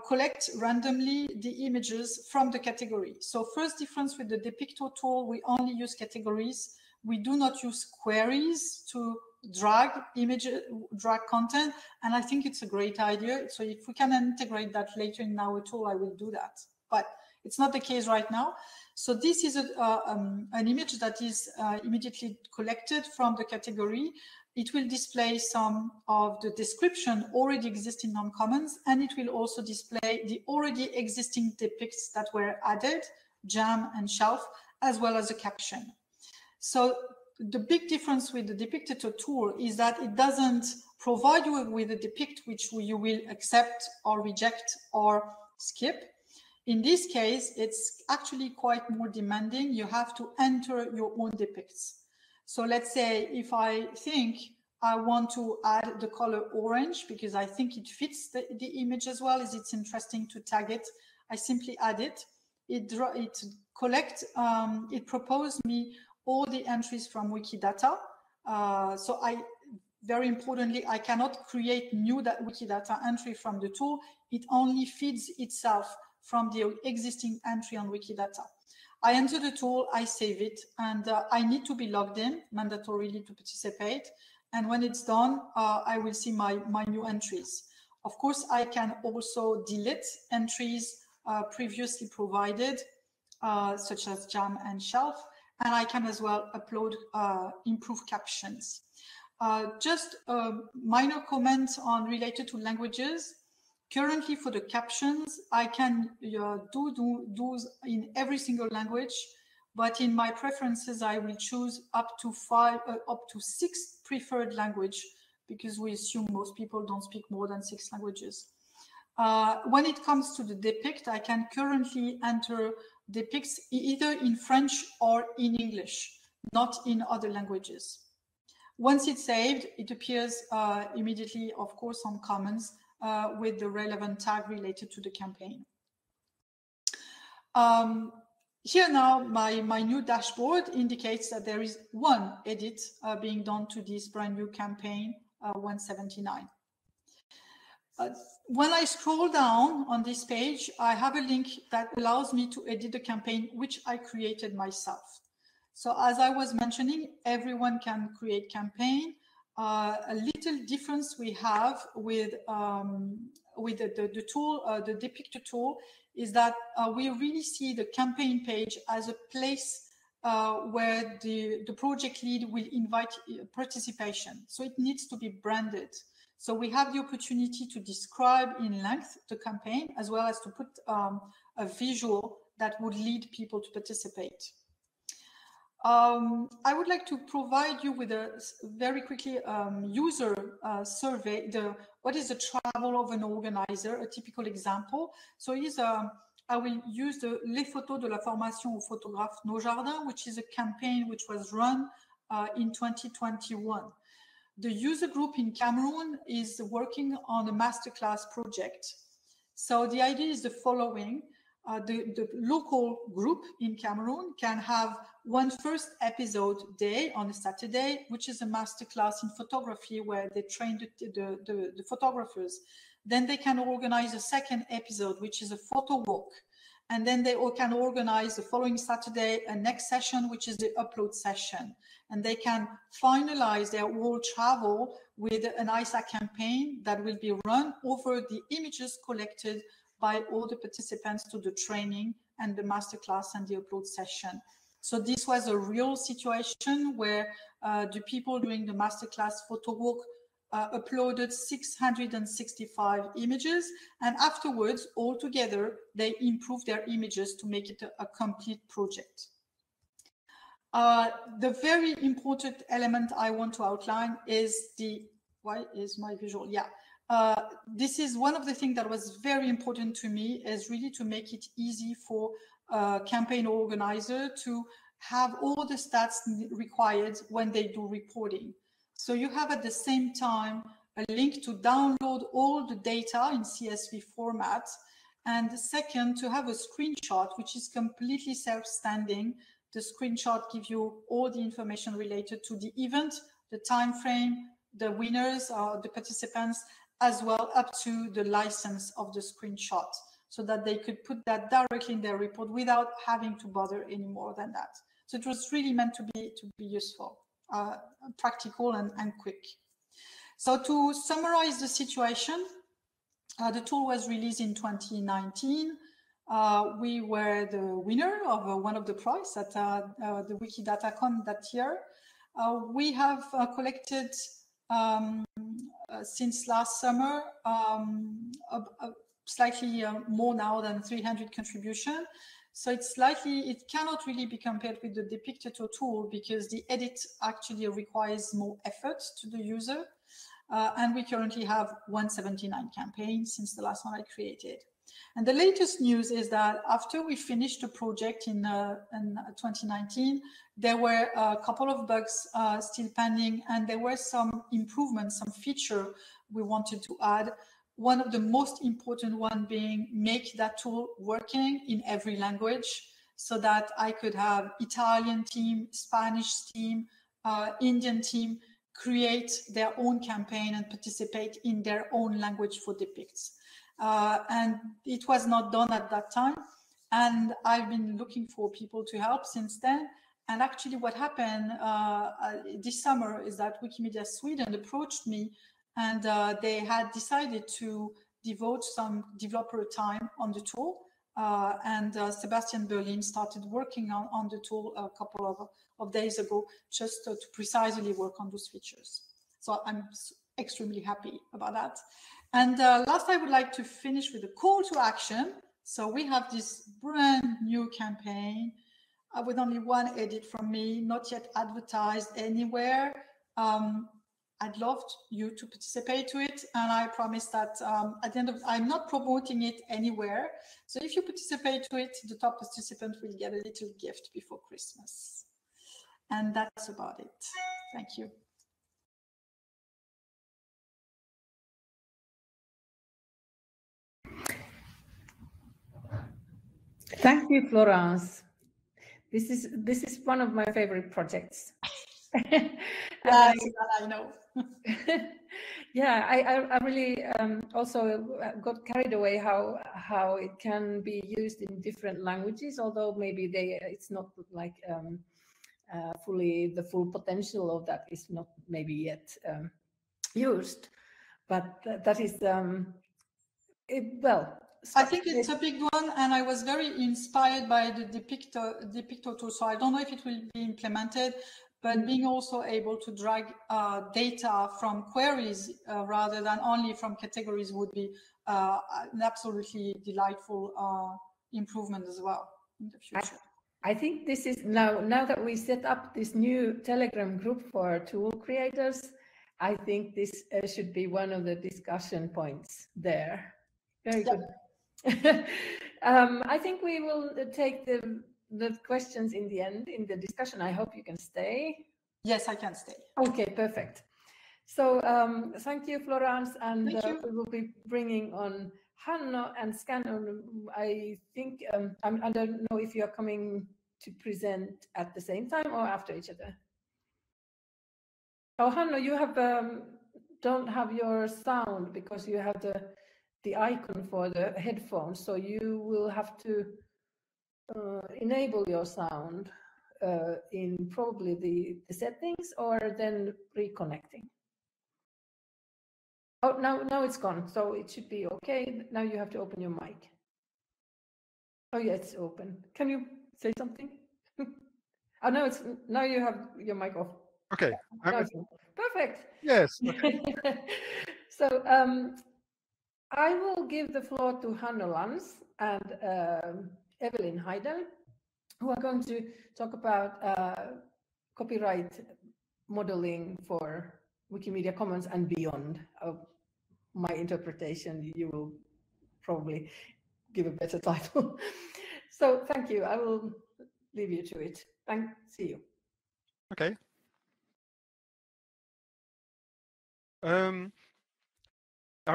G: collect randomly the images from the category. So first difference with the Depicto tool, we only use categories. We do not use queries to drag images, drag content, and I think it's a great idea. So if we can integrate that later in our tool, I will do that. But it's not the case right now. So this is an image that is immediately collected from the category. It will display some of the description already existing on Commons, and it will also display the already existing depicts that were added, jam and shelf, as well as a caption. So the big difference with the Depictator tool is that it doesn't provide you with a depict which you will accept or reject or skip. In this case, it's actually quite more demanding. You have to enter your own depicts. So let's say if I think I want to add the color orange because I think it fits the image as well as it's interesting to tag it, I simply add it. It proposed me all the entries from Wikidata. So very importantly, I cannot create new Wikidata entry from the tool. It only feeds itself from the existing entry on Wikidata. I enter the tool, I save it, and I need to be logged in mandatorily to participate. And when it's done, I will see my new entries. Of course, I can also delete entries previously provided, such as jam and shelf, and I can as well upload improved captions. Just a minor comment related to languages. Currently, for the captions, I can do those in every single language, but in my preferences, I will choose up to 6 preferred language because we assume most people don't speak more than 6 languages. When it comes to the depict, I can currently enter depicts either in French or in English, not in other languages. Once it's saved, it appears immediately, of course, on Commons, with the relevant tag related to the campaign. Here now, my new dashboard indicates that there is one edit being done to this brand new campaign 179. When I scroll down on this page, I have a link that allows me to edit the campaign, which I created myself. So as I was mentioning, everyone can create campaign. A little difference we have with the tool, the Depictor tool, is that we really see the campaign page as a place where the project lead will invite participation. So it needs to be branded. So we have the opportunity to describe in length the campaign, as well as to put a visual that would lead people to participate. I would like to provide you with a very quickly user survey. What is the travel of an organizer? A typical example. So I will use the Les photos de la formation aux photographes Nos Jardins, which is a campaign which was run in 2021. The user group in Cameroon is working on a masterclass project. So the idea is the following. The local group in Cameroon can have one first episode day on a Saturday, which is a masterclass in photography where they train the photographers. Then they can organize a second episode, which is a photo walk. And then they can organize the following Saturday a next session, which is the upload session. And they can finalize their whole travel with an ISA campaign that will be run over the images collected by all the participants to the training and the masterclass and the upload session. So this was a real situation where the people doing the masterclass photo walk uploaded 665 images, and afterwards, altogether, they improved their images to make it a complete project. The very important element I want to outline is the why is my visual? Yeah. This is one of the things that was very important to me, is really to make it easy for a campaign organizer to have all the stats required when they do reporting. So you have at the same time a link to download all the data in CSV format. And the second, to have a screenshot, which is completely self-standing. The screenshot gives you all the information related to the event, the time frame, the winners, the participants, as well up to the license of the screenshot, so that they could put that directly in their report without having to bother any more than that. So it was really meant to be useful, practical and quick. So to summarize the situation, the tool was released in 2019. We were the winner of one of the prizes at the WikidataCon that year. We have collected since last summer slightly more now than 300 contributions. So it cannot really be compared with the Depictator tool, because the edit actually requires more effort to the user. And we currently have 179 campaigns since the last one I created. And the latest news is that after we finished the project in 2019, there were a couple of bugs still pending, and there were some improvements, some feature we wanted to add. One of the most important one being make that tool working in every language, so that I could have Italian team, Spanish team, Indian team create their own campaign and participate in their own language for depicts. And it was not done at that time. And I've been looking for people to help since then. And actually what happened this summer is that Wikimedia Sweden approached me, and they had decided to devote some developer time on the tool. And Sebastian Berlin started working on the tool a couple of days ago, just to precisely work on those features. So I'm extremely happy about that. And last, I would like to finish with a call to action. So we have this brand new campaign with only one edit from me, not yet advertised anywhere. I'd love you to participate to it. And I promise that at the end of, I'm not promoting it anywhere. So if you participate to it, the top participant will get a little gift before Christmas. And that's about it. Thank you.
B: Thank you, Florence. This is one of my favorite projects.
G: Yes, I know.
B: Yeah, I really also got carried away how it can be used in different languages, although maybe it's not like fully the full potential of that is not maybe yet used, but that is well.
G: I think it's a big one, and I was very inspired by the Depictor tool. So I don't know if it will be implemented, but being also able to drag data from queries rather than only from categories would be an absolutely delightful improvement as well in the future.
B: I think this is now that we set up this new Telegram group for tool creators, I think this should be one of the discussion points there. Very good. I think we will take the questions in the end in the discussion. I hope you can stay.
G: Yes, I can stay.
B: Okay, perfect. So thank you, Florence, and we will be bringing on Hanno and Scannon. I think I don't know if you are coming to present at the same time or after each other. Oh, Hanno, you have don't have your sound because you have the icon for the headphones, so you will have to enable your sound in probably the settings or then reconnecting. Oh, now it's gone, so it should be okay. Now you have to open your mic. Oh yeah, it's open. Can you say something? Oh, now you have your mic off.
H: Okay.
B: Perfect.
H: Yes.
B: So I will give the floor to Hanno Lans and Evelin Heidel, who are going to talk about copyright modeling for Wikimedia Commons and beyond. My interpretation, you will probably give a better title. So thank you. I will leave you to it. See you.
H: Okay. I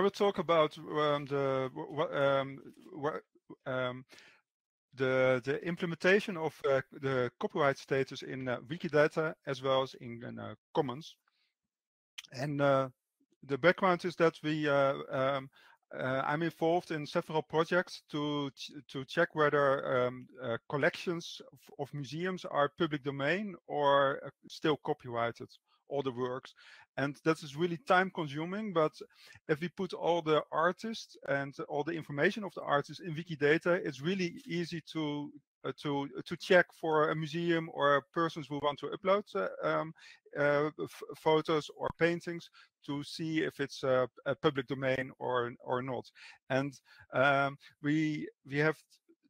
H: will talk about the implementation of the copyright status in Wikidata as well as in Commons. And the background is that I'm involved in several projects to check whether collections of museums are public domain or still copyrighted, all the works. And that is really time consuming, but if we put all the artists and all the information of the artists in Wikidata, it's really easy to check for a museum or persons who want to upload photos or paintings to see if it's a public domain or not. And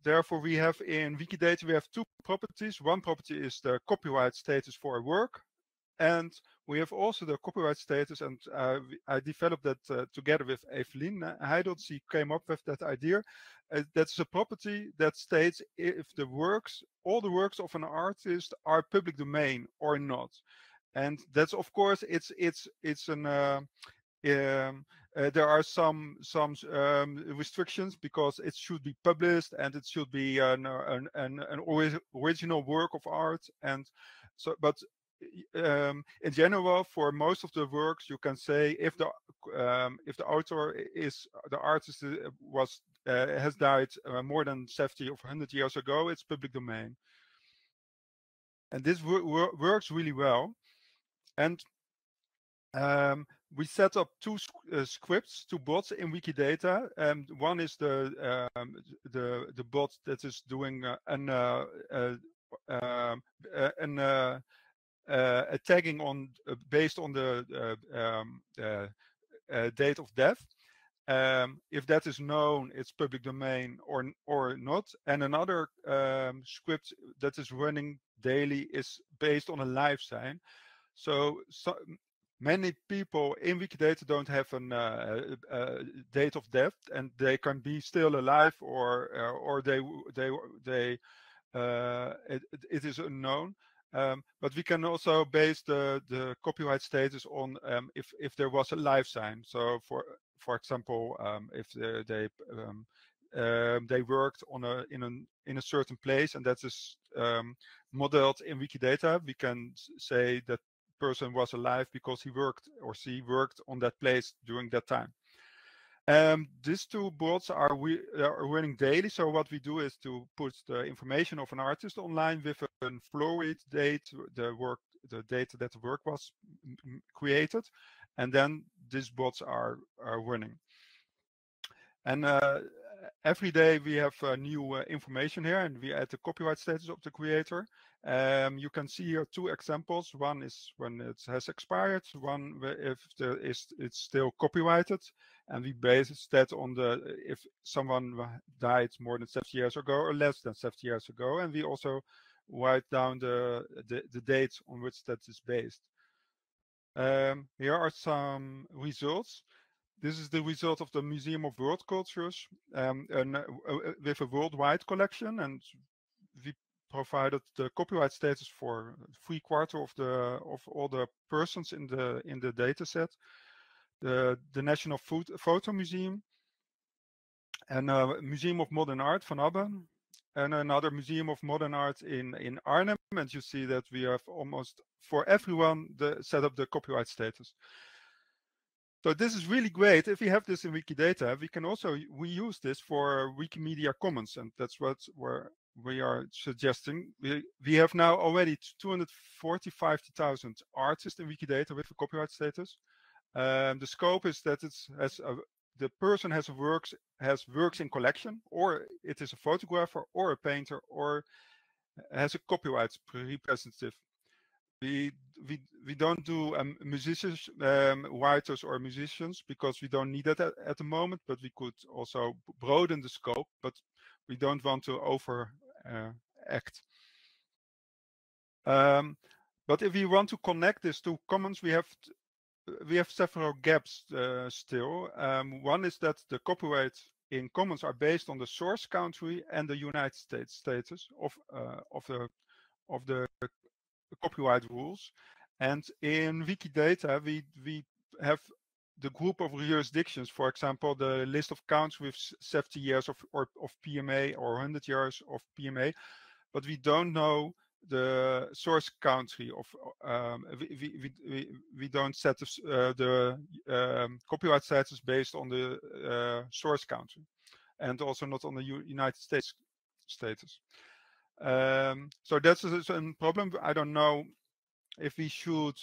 H: therefore we have in Wikidata, we have two properties. One property is the copyright status for a work. And we have also the copyright status, and I developed that together with Evelin Heidel. She came up with that idea. That's a property that states if all the works of an artist are public domain or not. And that's, of course, there are some restrictions because it should be published and it should be an original work of art. And so, but in general, for most of the works, you can say if the author the artist has died more than 70 or 100 years ago, it's public domain. And this works really well. And we set up two scripts, two bots in Wikidata. One is the bot that is doing a tagging on based on the date of death. If that is known, it's public domain or not. And another script that is running daily is based on a live sign. So many people in Wikidata don't have a date of death, and they can be still alive, or it is unknown. But we can also base the copyright status on if there was a live sign. So for example, if they worked in a certain place and that is modeled in Wikidata, we can say that person was alive because he worked or she worked on that place during that time. These two bots are running daily. So what we do is to put the information of an artist online with a Florence date, the date that the work was created, and then these bots are running. And every day we have new information here, and we add the copyright status of the creator. You can see here two examples. One is when it has expired, one if it's still copyrighted, and we base that on if someone died more than 70 years ago or less than 70 years ago, and we also write down the dates on which that is based. Here are some results. This is the result of the Museum of World Cultures with a worldwide collection, and we provided the copyright status for 3/4 of all the persons in the data set. The National Photo Museum, and a Museum of Modern Art Van Abbe, and another Museum of Modern Art in Arnhem. And you see that we have almost for everyone set up the copyright status. So this is really great. If we have this in Wikidata, we can also reuse this for Wikimedia Commons, and that's where we are suggesting. We have now already 245,000 artists in Wikidata with a copyright status. The scope is that the person has works in collection, or it is a photographer or a painter, or has a copyright representative. We don't do musicians, writers or musicians, because we don't need that at the moment, but we could also broaden the scope, but we don't want to overact. But if we want to connect this to Commons, we have we have several gaps still. One is that the copyright in commons are based on the source country and the United States status of the copyright rules. And in Wikidata, we have the group of jurisdictions, for example, the list of counts with 70 years of PMA or 100 years of PMA, but we don't know the source country of we don't set the copyright status based on the source country, and also not on the United States status. So that's a problem. I don't know if we should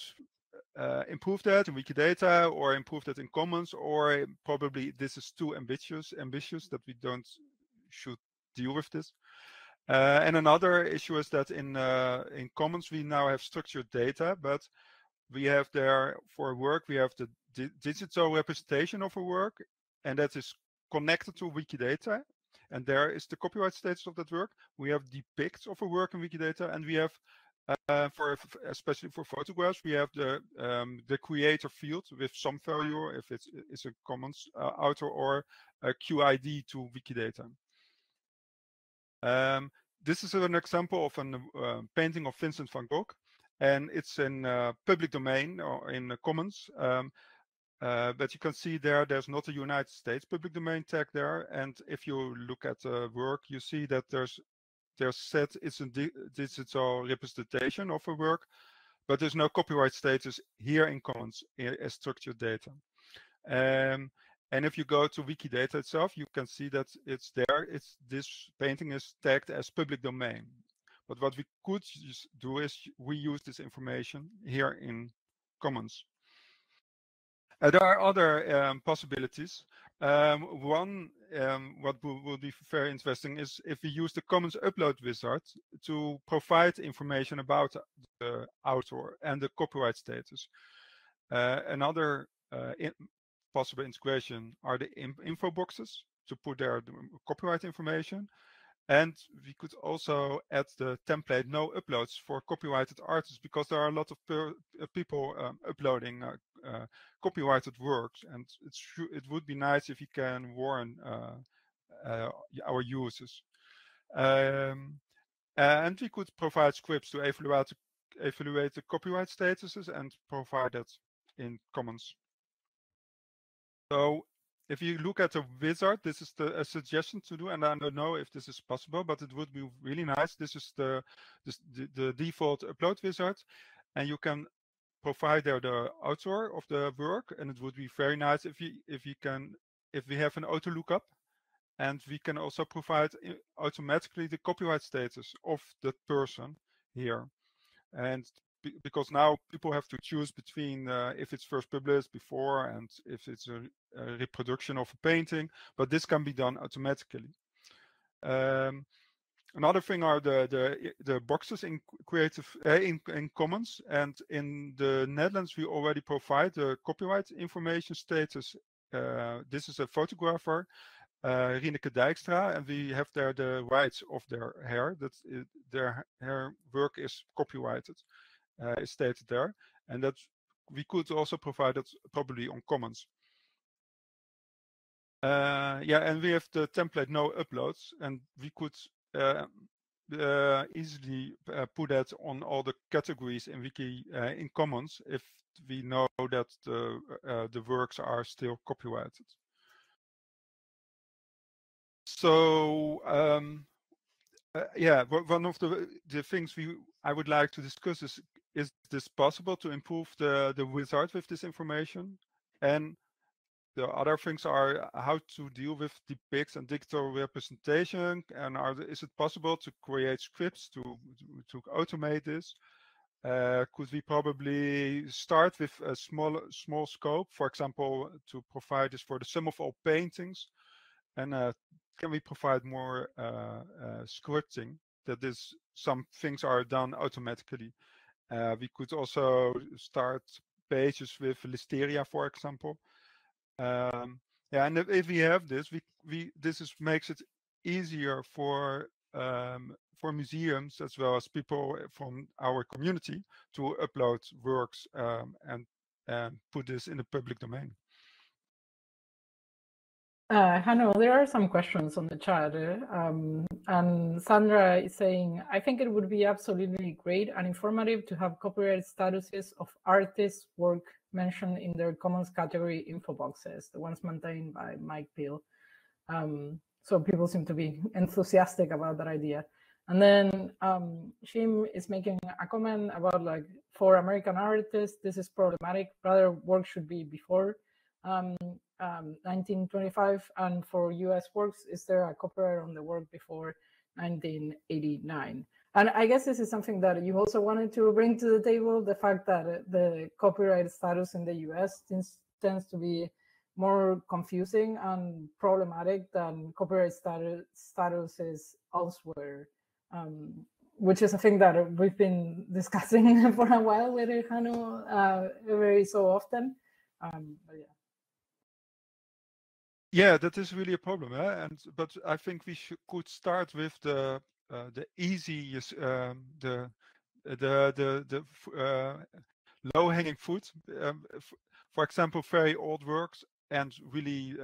H: improve that in Wikidata or improve that in Commons, or probably this is too ambitious that we should deal with this. And another issue is that in Commons we now have structured data, but we have there for work we have the digital representation of a work, and that is connected to Wikidata, and there is the copyright status of that work. We have depicts of a work in Wikidata, and we have especially for photographs, we have the creator field with some value if it's a Commons author or a QID to Wikidata. This is an example of a painting of Vincent van Gogh, and it's in public domain or in the Commons. But you can see there's not a United States public domain tag there, and if you look at the work, you see that there's said it's a digital representation of a work, but there's no copyright status here in Commons as structured data. And if you go to Wikidata itself, you can see that it's there. This painting is tagged as public domain. But what we could do is we use this information here in Commons. There are other possibilities. One, what will be very interesting is if we use the Commons upload wizard to provide information about the author and the copyright status. Another possible integration are the info boxes to put there the copyright information. And we could also add the template no uploads for copyrighted artists, because there are a lot of people uploading copyrighted works, and it would be nice if you can warn our users. And we could provide scripts to evaluate the copyright statuses and provide that in Commons. So if you look at the wizard, this is a suggestion to do, and I don't know if this is possible, but it would be really nice. This is the default upload wizard, and you can provide there the author of the work, and it would be very nice if we have an auto lookup, and we can also provide automatically the copyright status of the person here. And because now people have to choose between if it's first published before and if it's a reproduction of a painting, but this can be done automatically. Another thing are the boxes in in Commons, and in the Netherlands we already provide the copyright information status. This is a photographer, Rineke Dijkstra, and we have there the rights of their hair. Their hair work is copyrighted. Is stated there, and that we could also provide it probably on Commons. Yeah, and we have the template no uploads, and we could easily put that on all the categories in in Commons if we know that the works are still copyrighted. So yeah, one of the things I would like to discuss is this possible to improve the wizard with this information? And the other things are how to deal with depicts and digital representation, and is it possible to create scripts to automate this? Could we probably start with a small scope, for example, to provide this for the sum of all paintings? And can we provide more scripting that some things are done automatically? We could also start pages with Listeria, for example. Yeah, and if we have this, this makes it easier for museums as well as people from our community to upload works and and put this in the public domain.
B: Hanno, there are some questions on the chat. And Sandra is saying, I think it would be absolutely great and informative to have copyright statuses of artists' work mentioned in their commons category info boxes, the ones maintained by Mike Peel. So people seem to be enthusiastic about that idea. And then Shim is making a comment about, like, for American artists, this is problematic. Rather, work should be before 1925, and for US works, is there a copyright on the work before 1989? And I guess this is something that you also wanted to bring to the table, the fact that the copyright status in the US tends to be more confusing and problematic than copyright statuses elsewhere, which is a thing that we've been discussing for a while with Hanno very so often. But yeah.
H: Yeah, that is really a problem, but I think we could start with the easiest, the low-hanging fruit. For example, very old works and really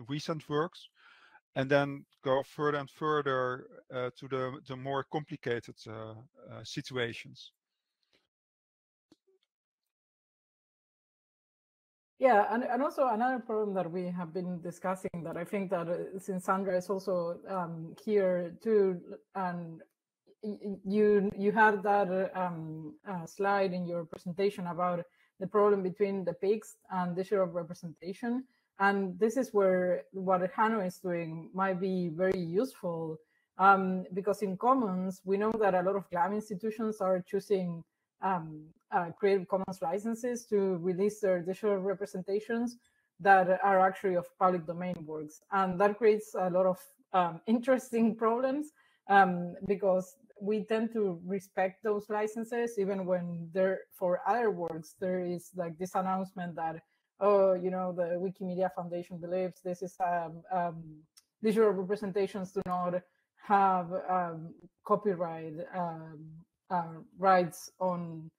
H: recent works, and then go further and further to the more complicated situations.
B: Yeah, and also another problem that we have been discussing, that I think that since Sandra is also here too, and you had that slide in your presentation about the problem between the PICs and digital representation. And this is where what Hanno is doing might be very useful, because in Commons, we know that a lot of GLAM institutions are choosing Creative Commons licenses to release their digital representations that are actually of public domain works. And that creates a lot of interesting problems, because we tend to respect those licenses, even when they're for other works. There is like this announcement that, oh, you know, the Wikimedia Foundation believes this is digital representations do not have copyright rights on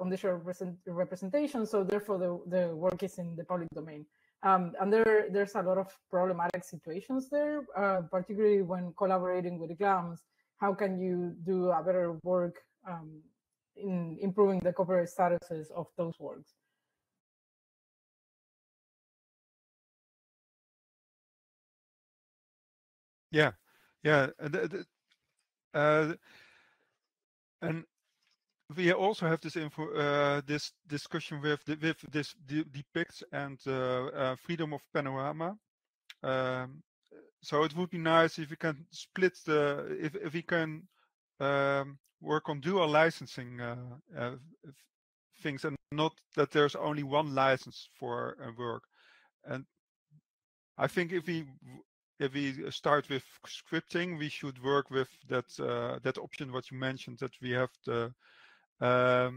B: digital representation, so therefore the work is in the public domain. And there's a lot of problematic situations there, particularly when collaborating with GLAMs. How can you do a better work in improving the copyright statuses of those works?
H: Yeah, and we also have this this discussion with this depicts and freedom of panorama. So it would be nice if we can split if we can work on dual licensing things, and not that there's only one license for a work. And I think if we start with scripting, we should work with that option what you mentioned, that we have the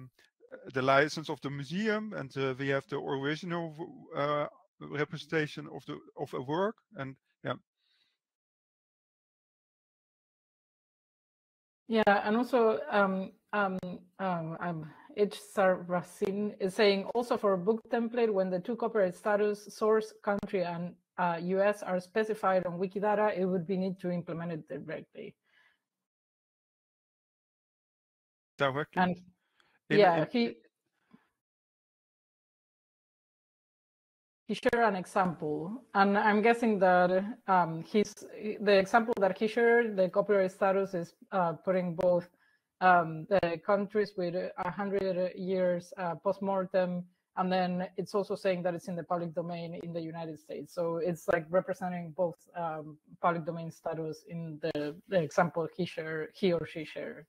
H: license of the museum, and we have the original representation of a work. And
B: yeah, and also H. Sarracin is saying, also for a book template, when the two copyright status, source, country, and US are specified on Wikidata, it would be need to implement it directly.
H: Directly?
B: And yeah, he shared an example, and I'm guessing that the example that he shared, the copyright status is putting both the countries with 100 years post-mortem, and then it's also saying that it's in the public domain in the United States. So it's like representing both public domain status in the example he or she shared.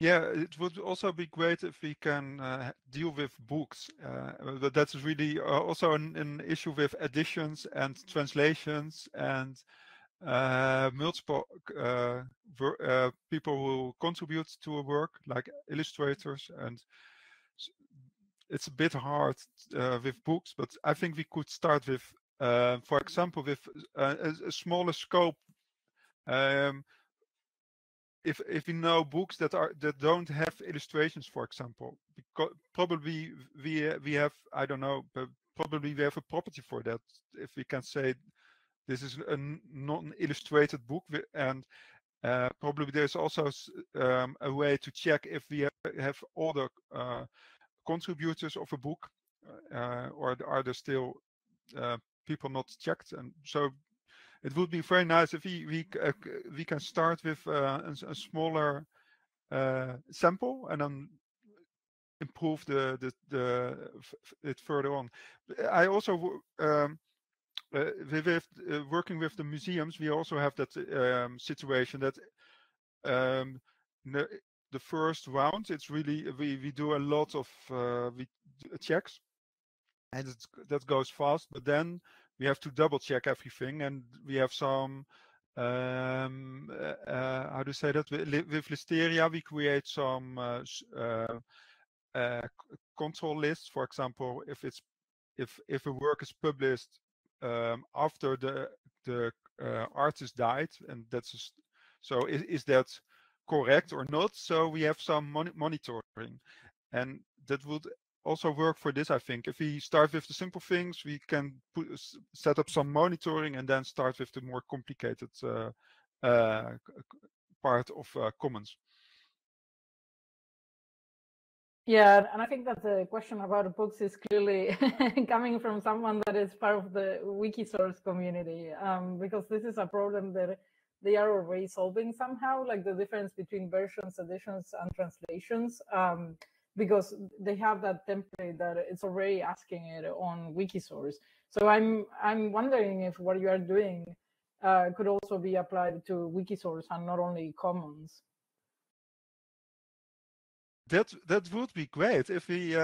H: Yeah, it would also be great if we can deal with books. But that's really also an issue with editions and translations and multiple people who contribute to a work, like illustrators. And it's a bit hard with books, but I think we could start with, for example, with a smaller scope. if we know books that don't have illustrations, for example, because probably we have, I don't know, but probably we have a property for that. If we can say this is a non-illustrated book, and probably there's also a way to check if we have all the contributors of a book, or are there still people not checked. And so it would be very nice if we can start with a smaller sample and then improve it further on. I also with working with the museums, we also have that situation that the first round, it's really we do a lot of checks, and that goes fast. But then we have to double check everything, and we have some how do you say that, with Listeria we create some control lists. For example, if a work is published after the artist died, and that's so is that correct or not? So we have some monitoring, and that would also work for this. I think if we start with the simple things, we can set up some monitoring and then start with the more complicated part of commons.
B: Yeah, and I think that the question about the books is clearly coming from someone that is part of the Wikisource community, because this is a problem that they are already solving somehow, like the difference between versions, editions, and translations, because they have that template that it's already asking it on Wikisource. So I'm wondering if what you are doing could also be applied to Wikisource and not only Commons.
H: That would be great if we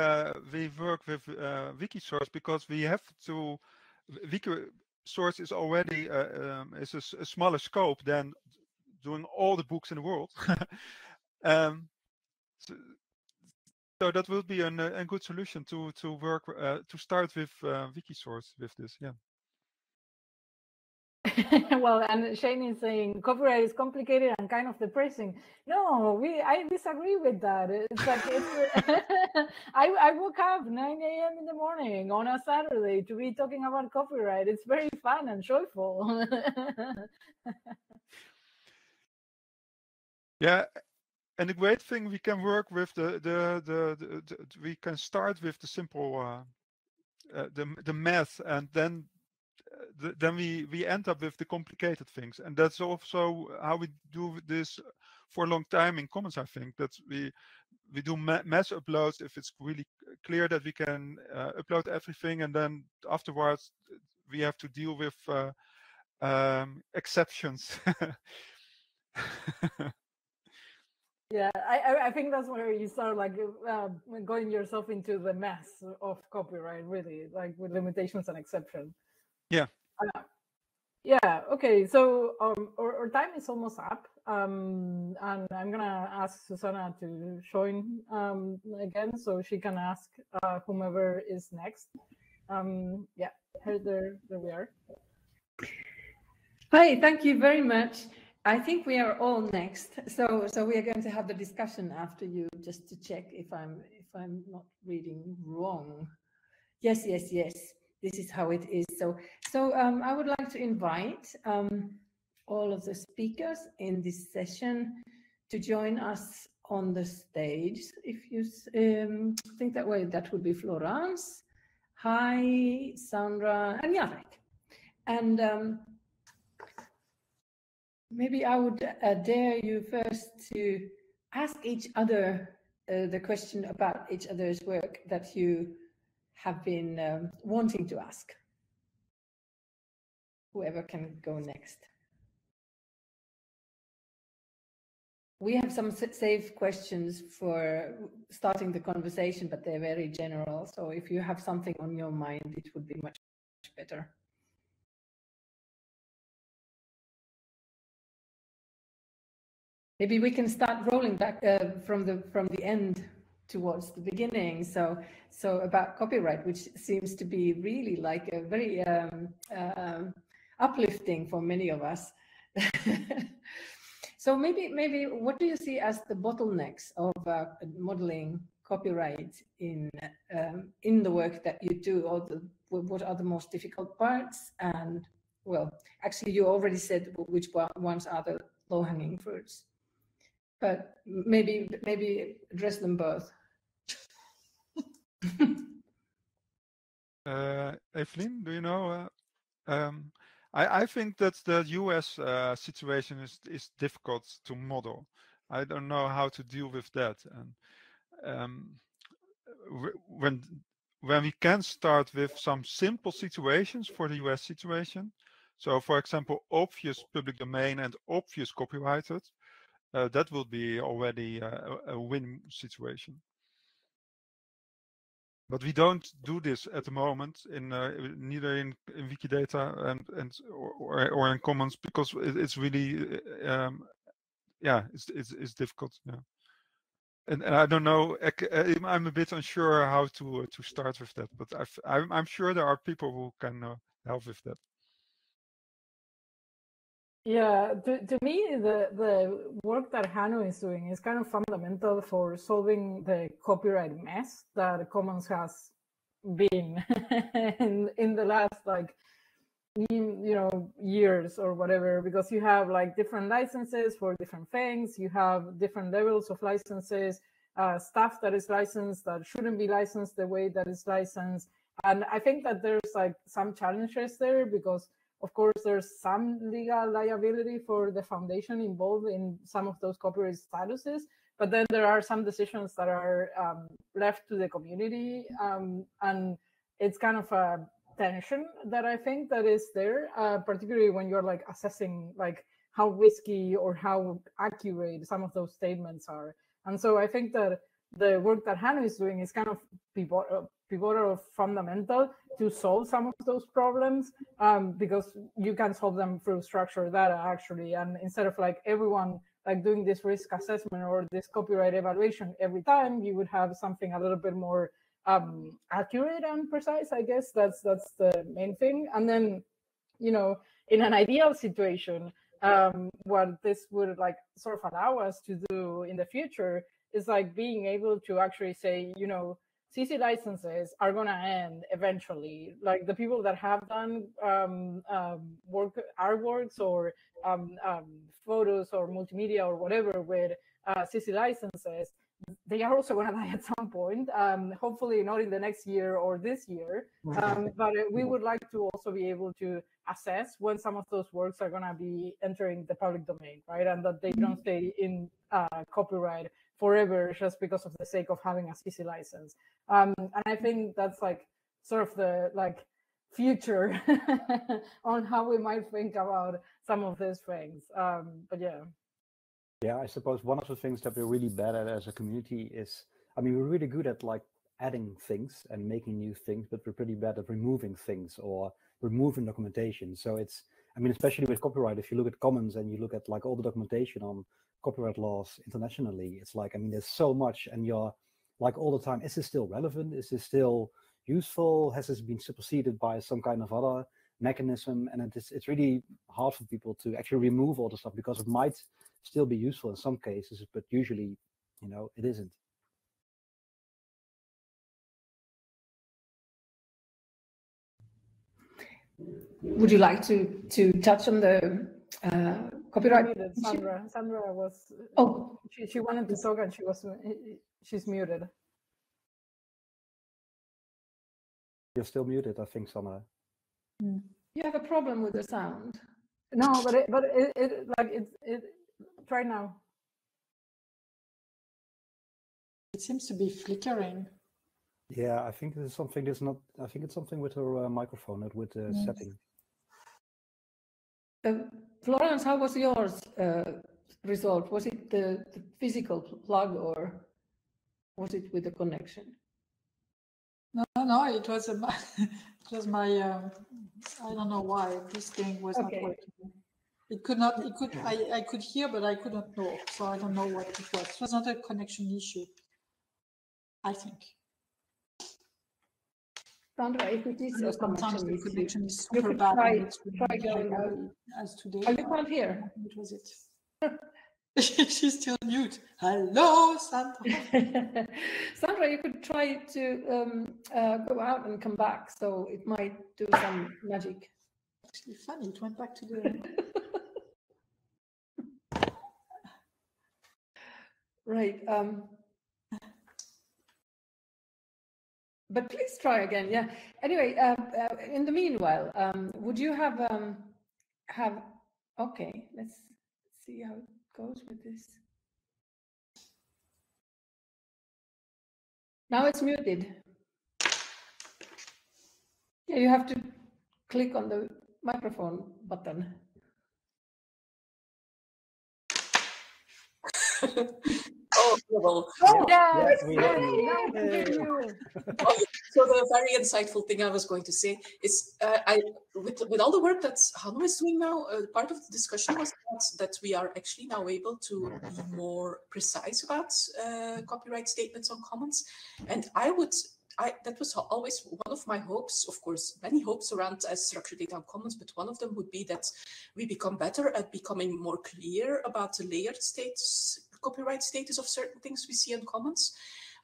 H: work with Wikisource, because we have to. Wikisource is already is a smaller scope than doing all the books in the world. So that would be a good solution to work to start with Wikisource with this. Yeah.
B: Well, and Shane is saying copyright is complicated and kind of depressing. No, I disagree with that. It's like I woke up 9 a.m. in the morning on a Saturday to be talking about copyright. It's very fun and joyful.
H: Yeah, and the great thing, we can work with we can start with the simple the math, and then we end up with the complicated things. And that's also how we do this for a long time in Commons. I think that we do mass uploads if it's really clear that we can upload everything, and then afterwards we have to deal with exceptions.
B: Yeah, I think that's where you start like going yourself into the mess of copyright, really, like with limitations and exceptions.
H: Yeah.
B: Yeah. Okay. So our time is almost up, and I'm gonna ask Susanna to join again, so she can ask whomever is next. Yeah. There we are.
I: Hi. Thank you very much. I think we are all next. So we are going to have the discussion after you, just to check if I'm not reading wrong. Yes. This is how it is. So I would like to invite all of the speakers in this session to join us on the stage. If you think that way, that would be Florence, hi, Sandra, and Jarekt. And maybe I would dare you first to ask each other the question about each other's work that you have been wanting to ask. Whoever can go next. We have some safe questions for starting the conversation, but they're very general. So if you have something on your mind, it would be much better. Maybe we can start rolling back from the end towards the beginning. So about copyright, which seems to be really like a very uplifting for many of us. So maybe what do you see as the bottlenecks of modeling copyright in the work that you do, or what are the most difficult parts? And well, actually, you already said which ones are the low-hanging fruits, but maybe address them both.
H: Evelin, do you know? I think that the US situation is difficult to model. I don't know how to deal with that, and when we can start with some simple situations for the US situation. So, for example, obvious public domain and obvious copyrighted, that will be already a win situation. But we don't do this at the moment in neither in Wikidata or in Commons, because it's really it's difficult. Yeah. And I don't know. I'm a bit unsure how to start with that, but I'm sure there are people who can help with that.
J: Yeah, to me, the work that Hanno is doing is kind of fundamental for solving the copyright mess that Commons has been in the last years or whatever, because you have like different licenses for different things, you have different levels of licenses, stuff that is licensed that shouldn't be licensed the way that is licensed, and I think that there's like some challenges there, because of course there's some legal liability for the foundation involved in some of those copyright statuses, but then there are some decisions that are left to the community, and it's kind of a tension that I think that is there, particularly when you're like assessing like how risky or how accurate some of those statements are. And so I think that the work that Hanno is doing is kind of pivotal, fundamental to solve some of those problems, because you can solve them through structured data actually, and instead of like everyone like doing this risk assessment or this copyright evaluation every time, you would have something a little bit more accurate and precise. I guess that's the main thing. And then, you know, in an ideal situation, what this would like sort of allow us to do in the future is like being able to actually say, you know, CC licenses are going to end eventually. Like the people that have done artworks or photos or multimedia or whatever with CC licenses, they are also going to die at some point, hopefully not in the next year or this year, but we would like to also be able to assess when some of those works are going to be entering the public domain, right? And that they don't stay in copyright forever just because of the sake of having a CC license. And I think that's like sort of the like future on how we might think about some of these things. But yeah.
D: Yeah, I suppose one of the things that we're really bad at as a community is, I mean, we're really good at like adding things and making new things, but we're pretty bad at removing things or removing documentation. So it's, I mean, especially with copyright, if you look at Commons and you look at like all the documentation on copyright laws internationally, it's like, I mean, there's so much, and you're like all the time, is this still relevant? Is this still useful? Has this been superseded by some kind of other mechanism? And it's really hard for people to actually remove all the stuff, because it might still be useful in some cases, but usually, you know, it isn't.
I: Would you like to touch on the copyright?
J: Sandra was.
I: Oh,
J: she wanted to talk and she's muted.
D: You're still muted, I think, Sandra.
I: You have a problem with the sound.
J: No, but it try now.
G: It seems to be flickering.
D: Yeah, I think there's something that's not. I think it's something with her microphone, not with the setting.
I: Florence, how was yours result? Was it the physical plug, or was it with the connection?
G: No, it was it was my I don't know why this thing was not working. It could not. It could. I could hear, but I could not know. So I don't know what it was. It was not a connection issue, I think.
I: Sandra, if it is a
G: connection is super bad.
I: Try going out
G: as today.
I: Oh, you can't hear.
G: It was it. She's still mute. Hello, Sandra.
B: Sandra, you could try to go out and come back, so it might do some magic.
G: Actually, funny, it went back to the.
B: Right. But please try again. Yeah. Anyway, in the meanwhile, would you have? Okay, let's see how it goes with this. Now it's muted. Yeah, you have to click on the microphone button.
C: Oh, well.
B: Oh,
J: Yes,
D: we
J: yes,
D: hear you.
J: now we hear you.
C: So the very insightful thing I was going to say is, with all the work that Hanno is doing now, part of the discussion was that we are actually now able to be more precise about copyright statements on commons, and that was always one of my hopes. Of course, many hopes around structured data on commons, but one of them would be that we become better at becoming more clear about the layered copyright status of certain things we see in commons.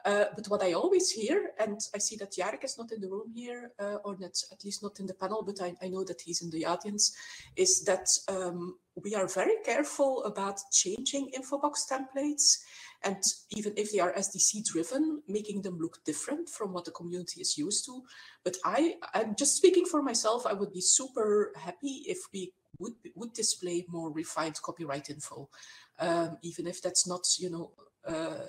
C: But what I always hear, and I see that Jarek is not in the room here, or not, at least not in the panel, but I know that he's in the audience, is that we are very careful about changing infobox templates, and even if they are SDC driven, making them look different from what the community is used to. But I'm just speaking for myself, I would be super happy if we would display more refined copyright info, even if that's not,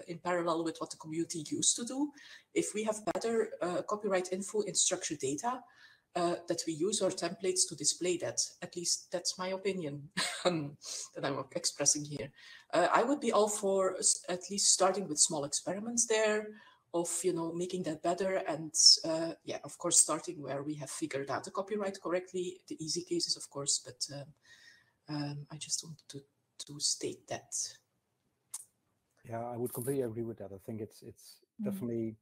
C: in parallel with what the community used to do. If we have better copyright info in structured data, that we use our templates to display that. At least that's my opinion that I'm expressing here. I would be all for at least starting with small experiments there of, making that better. And yeah, of course, starting where we have figured out the copyright correctly, the easy cases, of course, but I just wanted to state that.
D: Yeah, I would completely agree with that. I think it's definitely,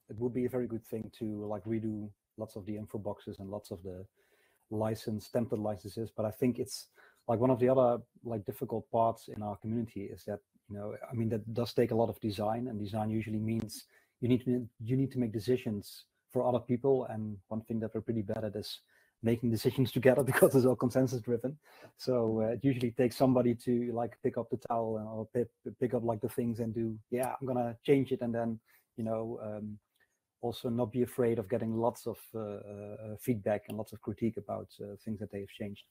D: it would be a very good thing to like redo lots of the info boxes and lots of the template licenses. But I think it's like one of the other like difficult parts in our community is that, I mean, that does take a lot of design, and design usually means you need to make decisions for other people. And one thing that we're pretty bad at is making decisions together because it's all consensus driven. So it usually takes somebody to like pick up the towel or pick up like the things and do, yeah, I'm gonna change it, and then also not be afraid of getting lots of feedback and lots of critique about things that they have changed.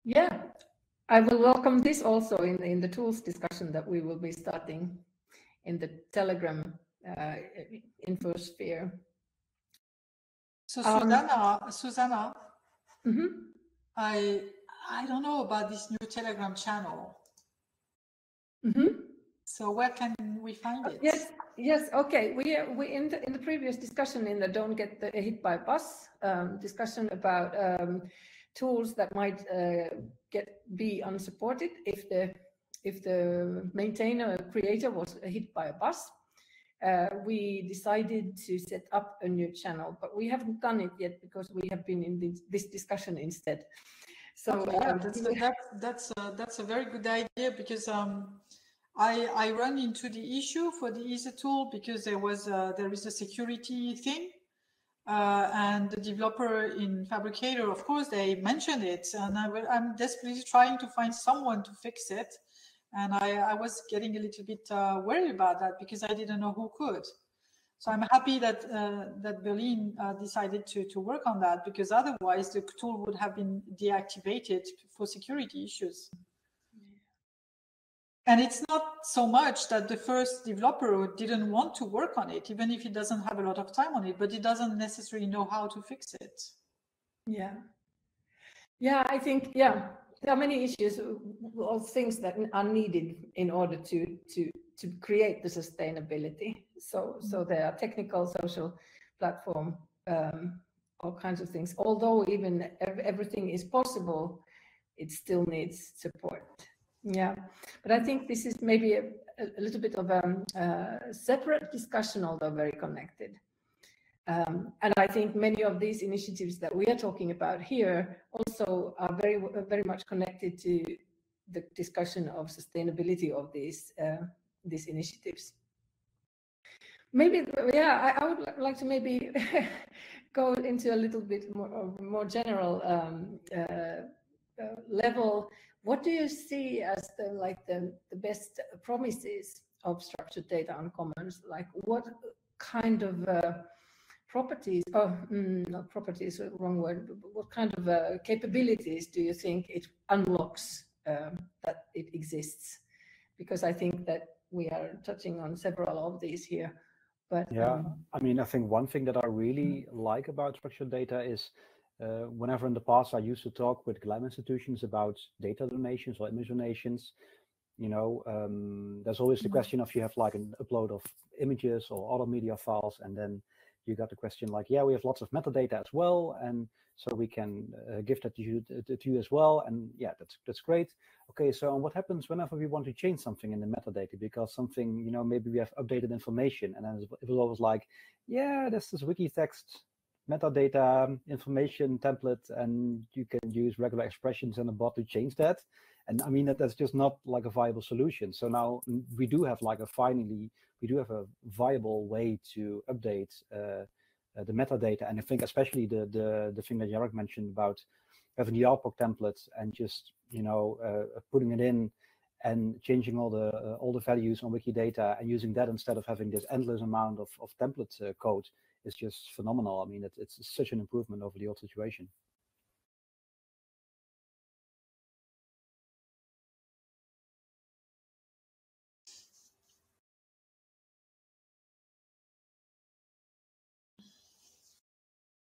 B: Yeah, I will welcome this also in the tools discussion that we will be starting in the Telegram infosphere.
G: So Susanna, I don't know about this new Telegram channel. So where can we find it?
B: Yes. Okay. We in the previous discussion in the Don't Get Hit by Bus discussion about tools that might be unsupported if the maintainer creator was hit by a bus. We decided to set up a new channel, but we haven't done it yet because we have been in this discussion instead. So
G: okay, that's a very good idea, because I run into the issue for the EASY tool because there is a security thing, and the developer in Fabricator, of course, they mentioned it, and I'm desperately trying to find someone to fix it. And I was getting a little bit worried about that because I didn't know who could. So I'm happy that Berlin decided to work on that, because otherwise the tool would have been deactivated for security issues. And it's not so much that the first developer didn't want to work on it, even if he doesn't have a lot of time on it, but he doesn't necessarily know how to fix it.
B: Yeah, I think, there are many issues or things that are needed in order to create the sustainability. So there are technical, social, platform, all kinds of things. Although even everything is possible, it still needs support. Yeah, but I think this is maybe a little bit of a separate discussion, although very connected.
I: And I think many of these initiatives that we are talking about here also are very much connected to the discussion of sustainability of these initiatives. Maybe, yeah, I would like to maybe go into a little bit more general level. What do you see as the best promises of structured data on commons? Like what kind of properties, not properties, wrong word, but what kind of capabilities do you think it unlocks that it exists? Because I think that we are touching on several of these here. But,
D: yeah, I mean, I think one thing that I really like about structured data is whenever in the past I used to talk with GLAM institutions about data donations or image donations, you know, there's always the question of you have like an upload of images or other media files, and then you got the question like, yeah, we have lots of metadata as well, and so we can give that to you as well, and yeah, that's great. Okay, so what happens whenever we want to change something in the metadata because something, you know, maybe we have updated information, and then it was always like, yeah, this is wiki text metadata information template, and you can use regular expressions in a bot to change that. And I mean, that's just not like a viable solution. So now we do have like we do have a viable way to update the metadata. And I think especially the thing that Jarekt mentioned about having the output templates and just, you know, putting it in and changing all the values on Wikidata and using that instead of having this endless amount of template code is just phenomenal. I mean, it's such an improvement over the old situation.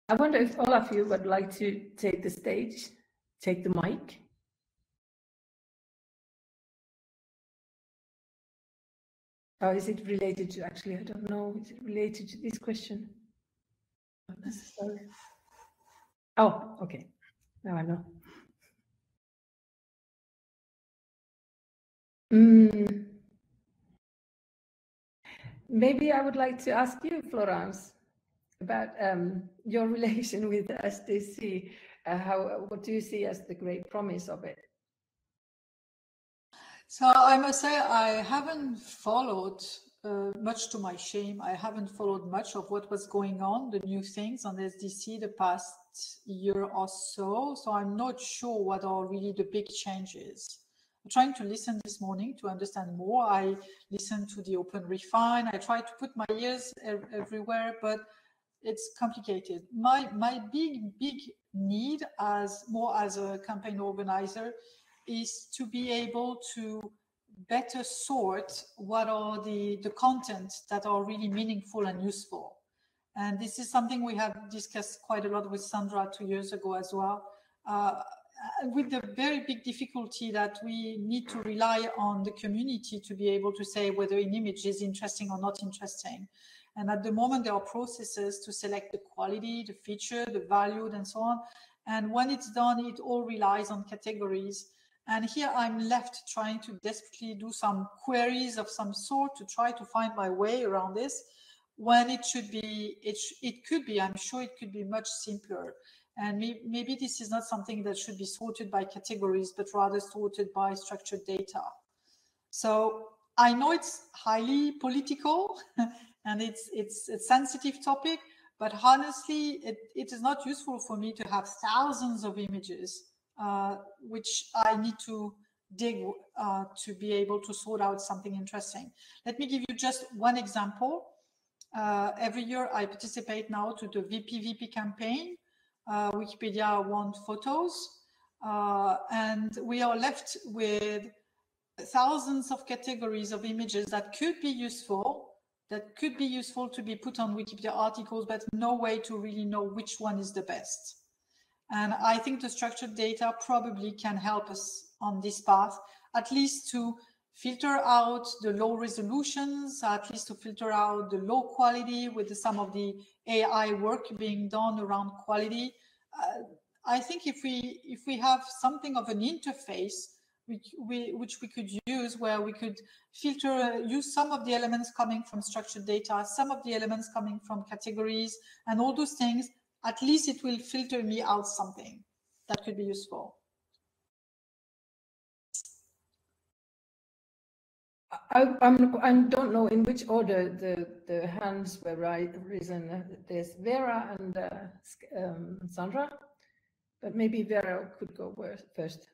I: I wonder if all of you would like to take the stage, take the mic. Or is it related to, actually, I don't know, is it related to this question? Not necessarily. Oh, okay, now I know. Maybe I would like to ask you, Florence, about your relation with SDC. What do you see as the great promise of it?
G: So I must say I haven't followed, much to my shame, I haven't followed much of what was going on, the new things on SDC the past year or so. So I'm not sure what are really the big changes. I'm trying to listen this morning to understand more. I listened to the OpenRefine. I try to put my ears everywhere, but it's complicated. My big need as a campaign organizer is to be able to better sort what are the content that are really meaningful and useful. And this is something we have discussed quite a lot with Sandra 2 years ago as well, with the very big difficulty that we need to rely on the community to be able to say whether an image is interesting or not interesting. And at the moment, there are processes to select the quality, the feature, the value, and so on. And when it's done, it all relies on categories. And here I'm left trying to desperately do some queries of some sort to try to find my way around this, when it should be, it could be, I'm sure it could be much simpler. And maybe this is not something that should be sorted by categories, but rather sorted by structured data. So I know it's highly political and it's a sensitive topic, but honestly, it is not useful for me to have thousands of images, which I need to dig to be able to sort out something interesting. Let me give you just one example. Every year I participate now to the VP campaign. Wikipedia want photos, and we are left with thousands of categories of images that could be useful to be put on Wikipedia articles, but no way to really know which one is the best. And I think the structured data probably can help us on this path, at least to filter out the low resolutions, at least to filter out the low quality with some of the AI work being done around quality. I think if we have something of an interface which we could use, where we could filter, use some of the elements coming from structured data, some of the elements coming from categories, and all those things. At least it will filter me out something that could be useful.
B: I don't know in which order the hands were risen. There's Vera and Sandra, but maybe Vera could go first.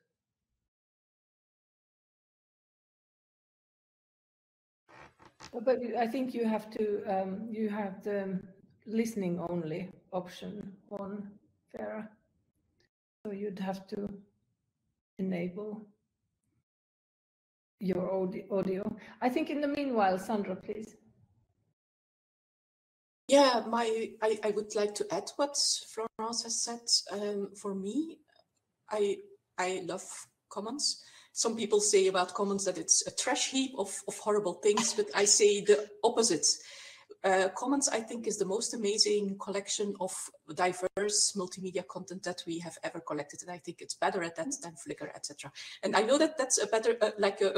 B: But I think you have to you have the listening only option on, Vera, so you'd have to enable your audio. I think in the meanwhile, Sandra, please.
C: Yeah, I would like to add what Florence has said. For me, I love Commons. Some people say about Commons that it's a trash heap of horrible things, but I say the opposite. Commons, I think, is the most amazing collection of diverse multimedia content that we have ever collected, and I think it's better at that than Flickr, etc. And I know that that's a better, like a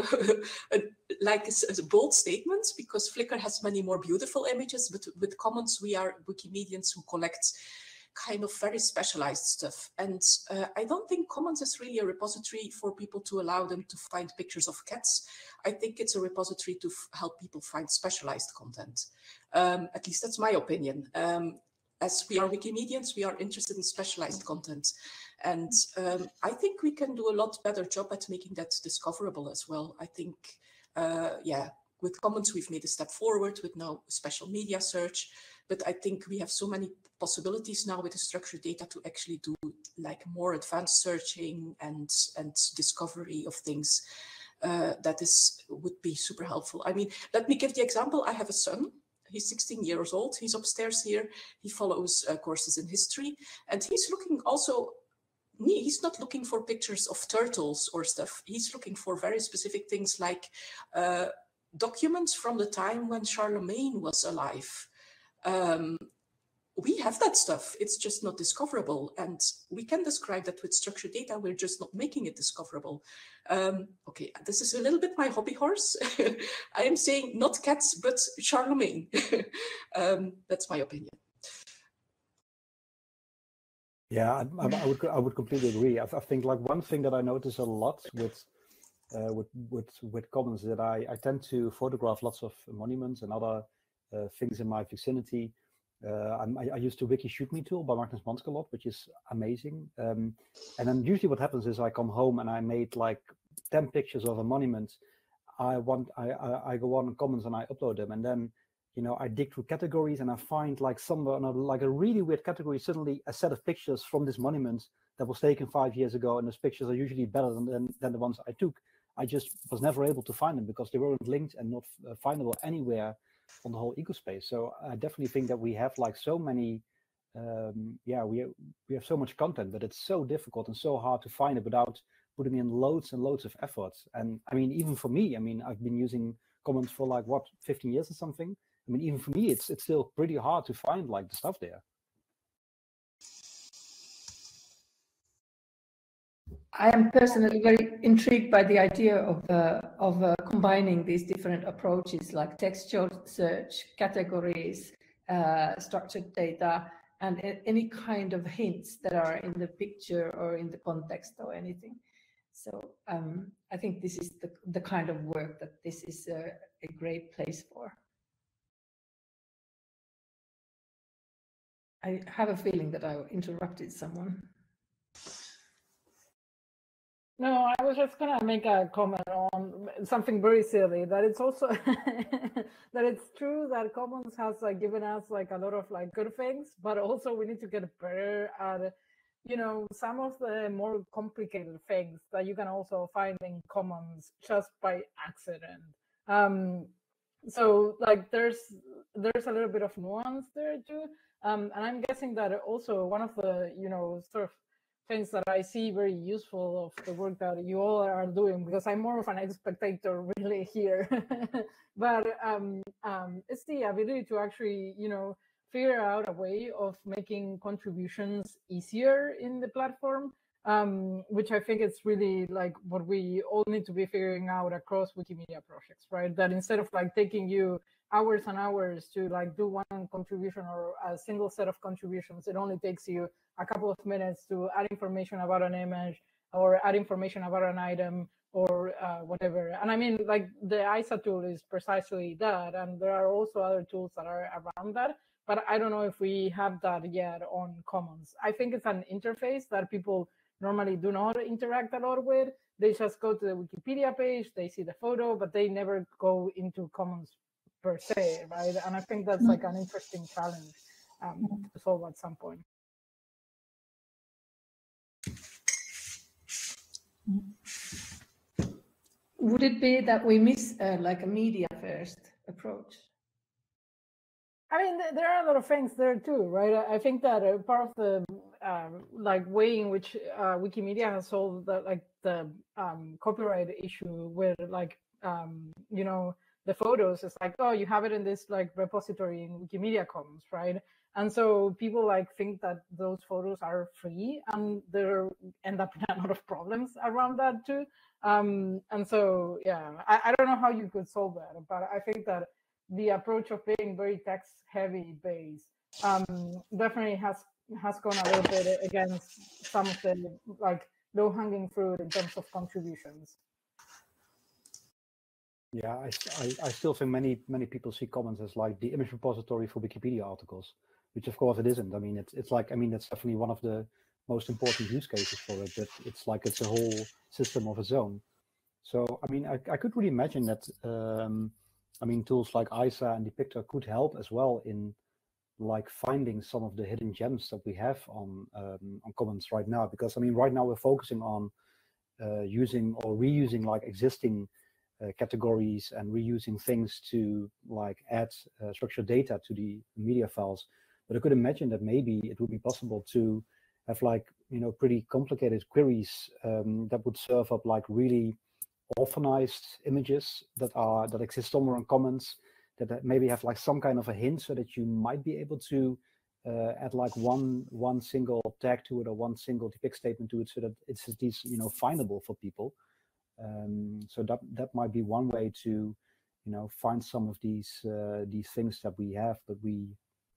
C: bold statement, because Flickr has many more beautiful images, but with Commons, we are Wikimedians who collect kind of very specialized stuff. And I don't think Commons is really a repository for people to allow them to find pictures of cats. I think it's a repository to help people find specialized content. At least that's my opinion. As we are Wikimedians, we are interested in specialized content. And I think we can do a lot better job at making that discoverable as well. I think, yeah, with Commons, we've made a step forward with now special media search. But I think we have so many possibilities now with the structured data to actually do like more advanced searching and discovery of things. That would be super helpful. I mean, let me give the example. I have a son. He's 16 years old. He's upstairs here. He follows courses in history, and he's looking also. He's not looking for pictures of turtles or stuff. He's looking for very specific things like documents from the time when Charlemagne was alive. We have that stuff. It's just not discoverable. And we can describe that with structured data. We're just not making it discoverable. Okay, this is a little bit my hobby horse. I am saying not cats, but Charlemagne. That's my opinion.
D: Yeah, I would completely agree. I think like one thing that I notice a lot with Commons is that I tend to photograph lots of monuments and other things in my vicinity. I used the Wiki Shoot Me tool by Magnus Manske, which is amazing. And then usually what happens is I come home and I made like 10 pictures of a monument. I go on Commons and I upload them, and then I dig through categories and I find like somewhere like a really weird category, suddenly a set of pictures from this monument that was taken 5 years ago, and those pictures are usually better than the ones I took. I just was never able to find them because they weren't linked and not findable anywhere on the whole ecospace. So I definitely think that we have like so many, we have so much content, but it's so difficult and so hard to find it without putting in loads and loads of efforts. And I mean, even for me, I mean, I've been using Commons for like 15 years or something. I mean, even for me, it's still pretty hard to find like the stuff there.
B: I am personally very intrigued by the idea of combining these different approaches like textual search, categories, structured data, and any kind of hints that are in the picture or in the context or anything. So I think this is the kind of work that this is a great place for. I have a feeling that I interrupted someone.
J: No, I was just gonna make a comment on something very silly, that it's also that it's true that Commons has like given us like a lot of like good things, but also we need to get better at some of the more complicated things that you can also find in Commons just by accident. So like there's a little bit of nuance there too, and I'm guessing that also one of the sort of things that I see very useful of the work that you all are doing, because I'm more of an spectator really here, but it's the ability to actually, figure out a way of making contributions easier in the platform. which I think is really like what we all need to be figuring out across Wikimedia projects, right? That instead of like taking you hours and hours to like do one contribution or a single set of contributions, it only takes you a couple of minutes to add information about an image or add information about an item or whatever. And I mean, like the ISA tool is precisely that. And there are also other tools that are around that, but I don't know if we have that yet on Commons. I think it's an interface that people normally do not interact a lot with. They just go to the Wikipedia page, they see the photo, but they never go into Commons per se, right? And I think that's like an interesting challenge to solve at some point.
I: Would it be that we miss like a media first approach?
J: I mean, there are a lot of things there too, right? I think that part of the like way in which Wikimedia has solved that, like the copyright issue with like you know, the photos is like, oh, you have it in this like repository in Wikimedia Commons, right? And so people like think that those photos are free, and there end up in a lot of problems around that too. And so yeah, I don't know how you could solve that, but I think that the approach of being very text heavy based definitely has gone a little bit against some of the like low hanging fruit in terms of contributions.
D: Yeah, I still think many people see Commons as like the image repository for Wikipedia articles, which of course it isn't. I mean, it's like, I mean, it's definitely one of the most important use cases for it, but it's like it's a whole system of its own. So I mean, I could really imagine that I mean, tools like ISA and Depictor could help as well in like finding some of the hidden gems that we have on Commons right now. Because I mean, right now we're focusing on using or reusing like existing categories and reusing things to like add structured data to the media files. But I could imagine that maybe it would be possible to have like, you know, pretty complicated queries that would serve up like really orphanized images that exist somewhere in Commons that maybe have like some kind of a hint, so that you might be able to add like one single tag to it or one single depict statement to it, so that it's at least, you know, findable for people. So that might be one way to, you know, find some of these things that we have, but we,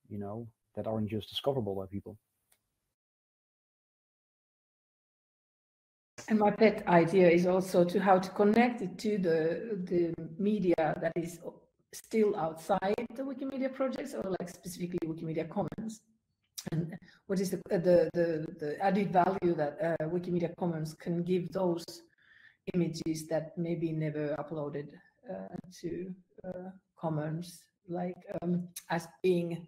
D: you know, that aren't just discoverable by people.
I: And my pet idea is also to how to connect it to the media that is still outside the Wikimedia projects, or like specifically Wikimedia Commons. And what is the added value that Wikimedia Commons can give those images that maybe never uploaded to Commons, like as being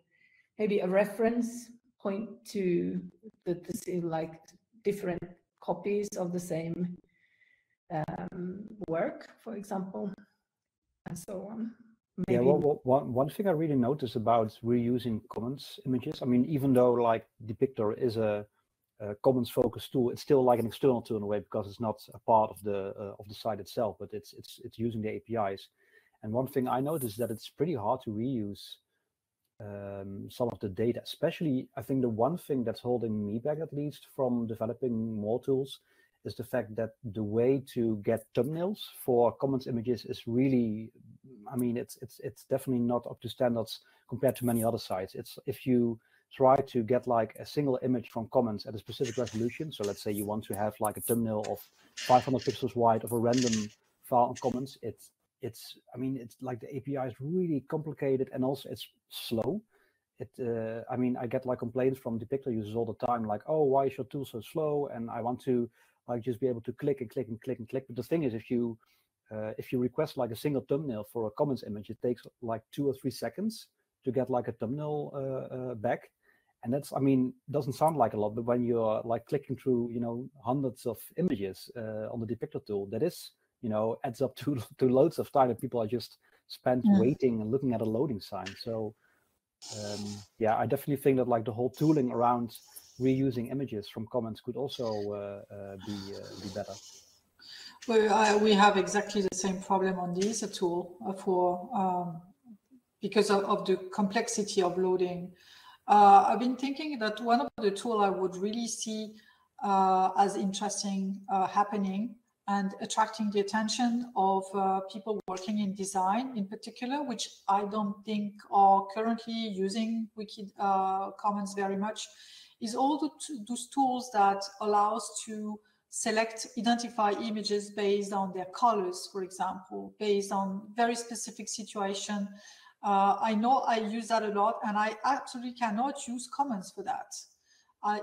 I: maybe a reference point to the like different copies of the same work, for example, and so on. Maybe.
D: Yeah, well, one thing I really noticed about reusing Commons images, I mean, even though like Depictor is a Commons focused tool, it's still like an external tool in a way, because it's not a part of the site itself, but it's using the APIs. And one thing I noticed is that it's pretty hard to reuse some of the data, especially I think the one thing that's holding me back at least from developing more tools is the fact that the way to get thumbnails for Commons images is really, I mean, it's definitely not up to standards compared to many other sites. It's if you try to get like a single image from Commons at a specific resolution, so let's say you want to have like a thumbnail of 500 pixels wide of a random file on Commons, it's I mean, it's like the API is really complicated, and also it's slow. I mean, I get like complaints from Depictor users all the time, like, oh, why is your tool so slow? And I want to like just be able to click and click and click and click. But the thing is, if you request like a single thumbnail for a Commons image, it takes like 2 or 3 seconds to get like a thumbnail back. And that's, I mean, doesn't sound like a lot, but when you're like clicking through, you know, hundreds of images on the Depictor tool, that is, you know, adds up to loads of time that people are just spent waiting and looking at a loading sign. So yeah, I definitely think that like the whole tooling around reusing images from Commons could also be better.
G: Well, we have exactly the same problem on the ISA tool because of the complexity of loading. I've been thinking that one of the tools I would really see as interesting happening and attracting the attention of people working in design in particular, which I don't think are currently using Commons very much, is all those tools that allow us to identify images based on their colors, for example, based on very specific situation. I know I use that a lot, and I absolutely cannot use Commons for that.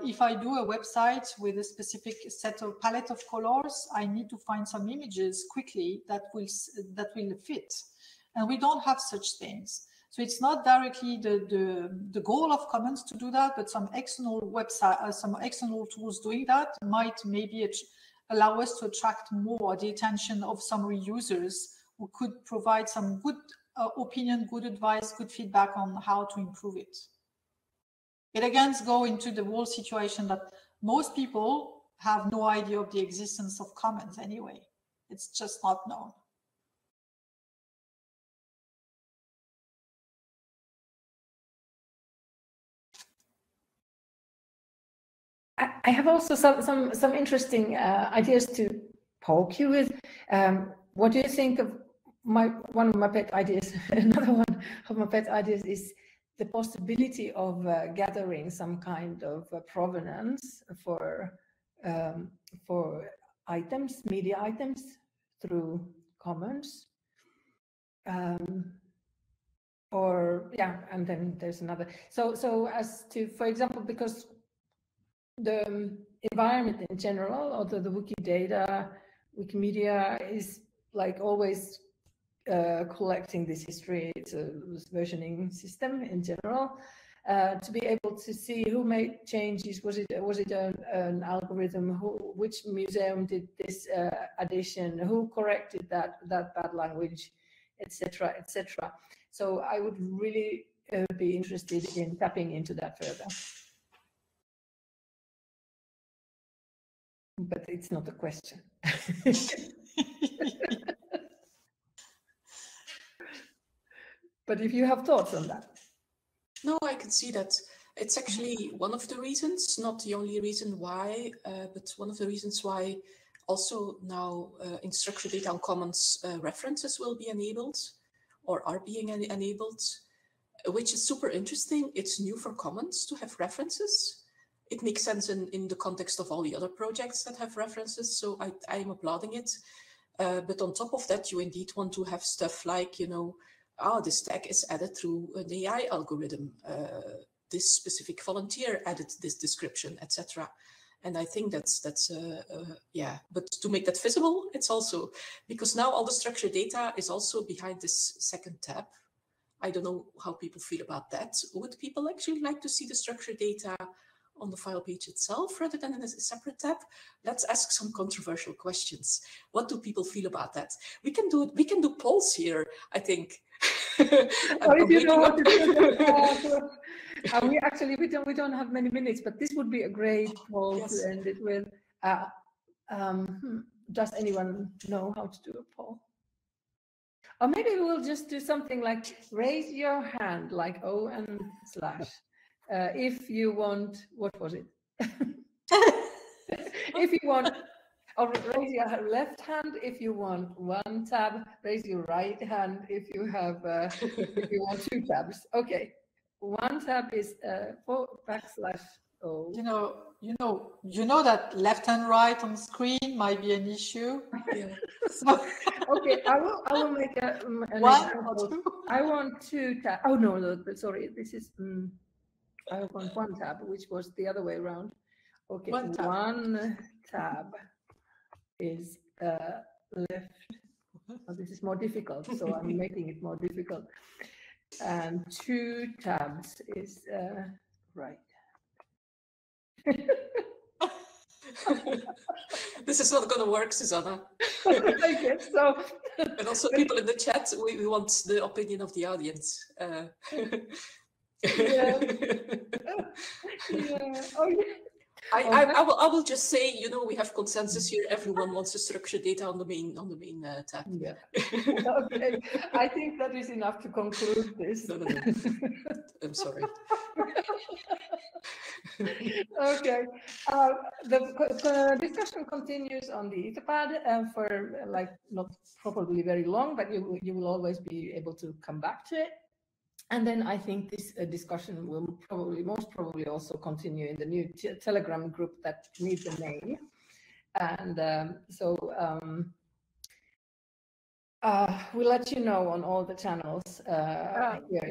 G: If I do a website with a specific set of palette of colors, I need to find some images quickly that will fit, and we don't have such things. So it's not directly the goal of Commons to do that, but some external website, some external tools doing that might maybe allow us to attract more the attention of some reusers who could provide some good opinion, good advice, good feedback on how to improve it. It again goes into the whole situation that most people have no idea of the existence of Commons anyway. It's just not known.
B: I have also some interesting ideas to poke you with. What do you think of one of my pet ideas? Another one of my pet ideas is the possibility of gathering some kind of provenance for items, media items, through Commons. And then there's another. So as to, for example, because the environment in general, although the Wikidata, Wikimedia is like always collecting this history, it's a versioning system in general, to be able to see who made changes, was it an algorithm, which museum did this addition, who corrected that bad language, etc., etc. So I would really be interested in tapping into that further. But it's not a question. But if you have thoughts on that.
C: No, I can see that. It's actually one of the reasons, not the only reason why, but one of the reasons why also now in structured data on Commons references will be enabled or are being enabled, which is super interesting. It's new for Commons to have references. It makes sense in the context of all the other projects that have references, so I'm applauding it. But on top of that, you indeed want to have stuff like, this tag is added through an AI algorithm. This specific volunteer added this description, etc. And I think that's But to make that visible, it's also because now all the structured data is also behind this second tab. I don't know how people feel about that. Would people actually like to see the structured data on the file page itself rather than in a separate tab? Let's ask some controversial questions. What do people feel about that? We can do polls here, I think.
B: If you know how to do that, we don't have many minutes, but this would be a great poll to end it with. Does anyone know how to do a poll? Or maybe we'll just do something like raise your hand, like O and slash. If you want, what was it? If you want, or raise your left hand if you want one tab. Raise your right hand if you have if you want two tabs. Okay, one tab is /O.
G: You know that left and right on screen might be an issue.
C: Yeah.
G: So,
B: okay, I will make an example. I want two tabs. Oh no, sorry. This is. I want one tab, which was the other way around. Okay, one tab is left. Oh, this is more difficult, so I'm making it more difficult. And two tabs is right.
C: This is not going to work, Susanna.
B: I guess so.
C: And also people in the chat, we want the opinion of the audience.
B: Yeah. Oh, yeah.
C: I will just say, we have consensus here. Everyone wants the structured data on the main tab.
B: Yeah. Okay. I think that is enough to conclude this.
C: No. I'm sorry.
B: Okay. The discussion continues on the Etherpad for like not probably very long, but you will always be able to come back to it. And then I think this discussion will most probably also continue in the new Telegram group that needs a name. And we'll let you know on all the channels.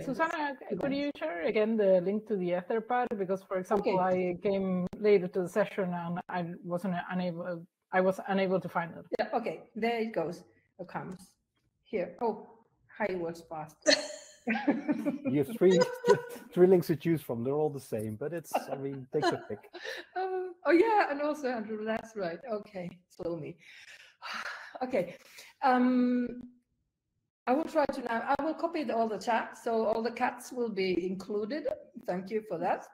J: Susanna, could you share again the link to the Etherpad? Because, for example, I came later to the session and I was unable to find it.
B: Yeah, okay, there it goes. It comes here. Oh, hi, was fast.
D: You have three links to choose from. They're all the same, but it's, I mean, take your pick.
B: Oh yeah, and also Andrew, that's right. Okay, slow me. Okay. I will try to now. I will copy all the chat, so all the cats will be included. Thank you for that,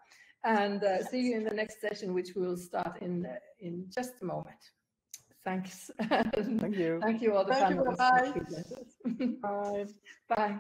B: and see you in the next session, which we will start in just a moment. Thanks.
D: Thank you.
B: Thank you all the panelists.
G: Bye.
J: Bye.
B: Bye.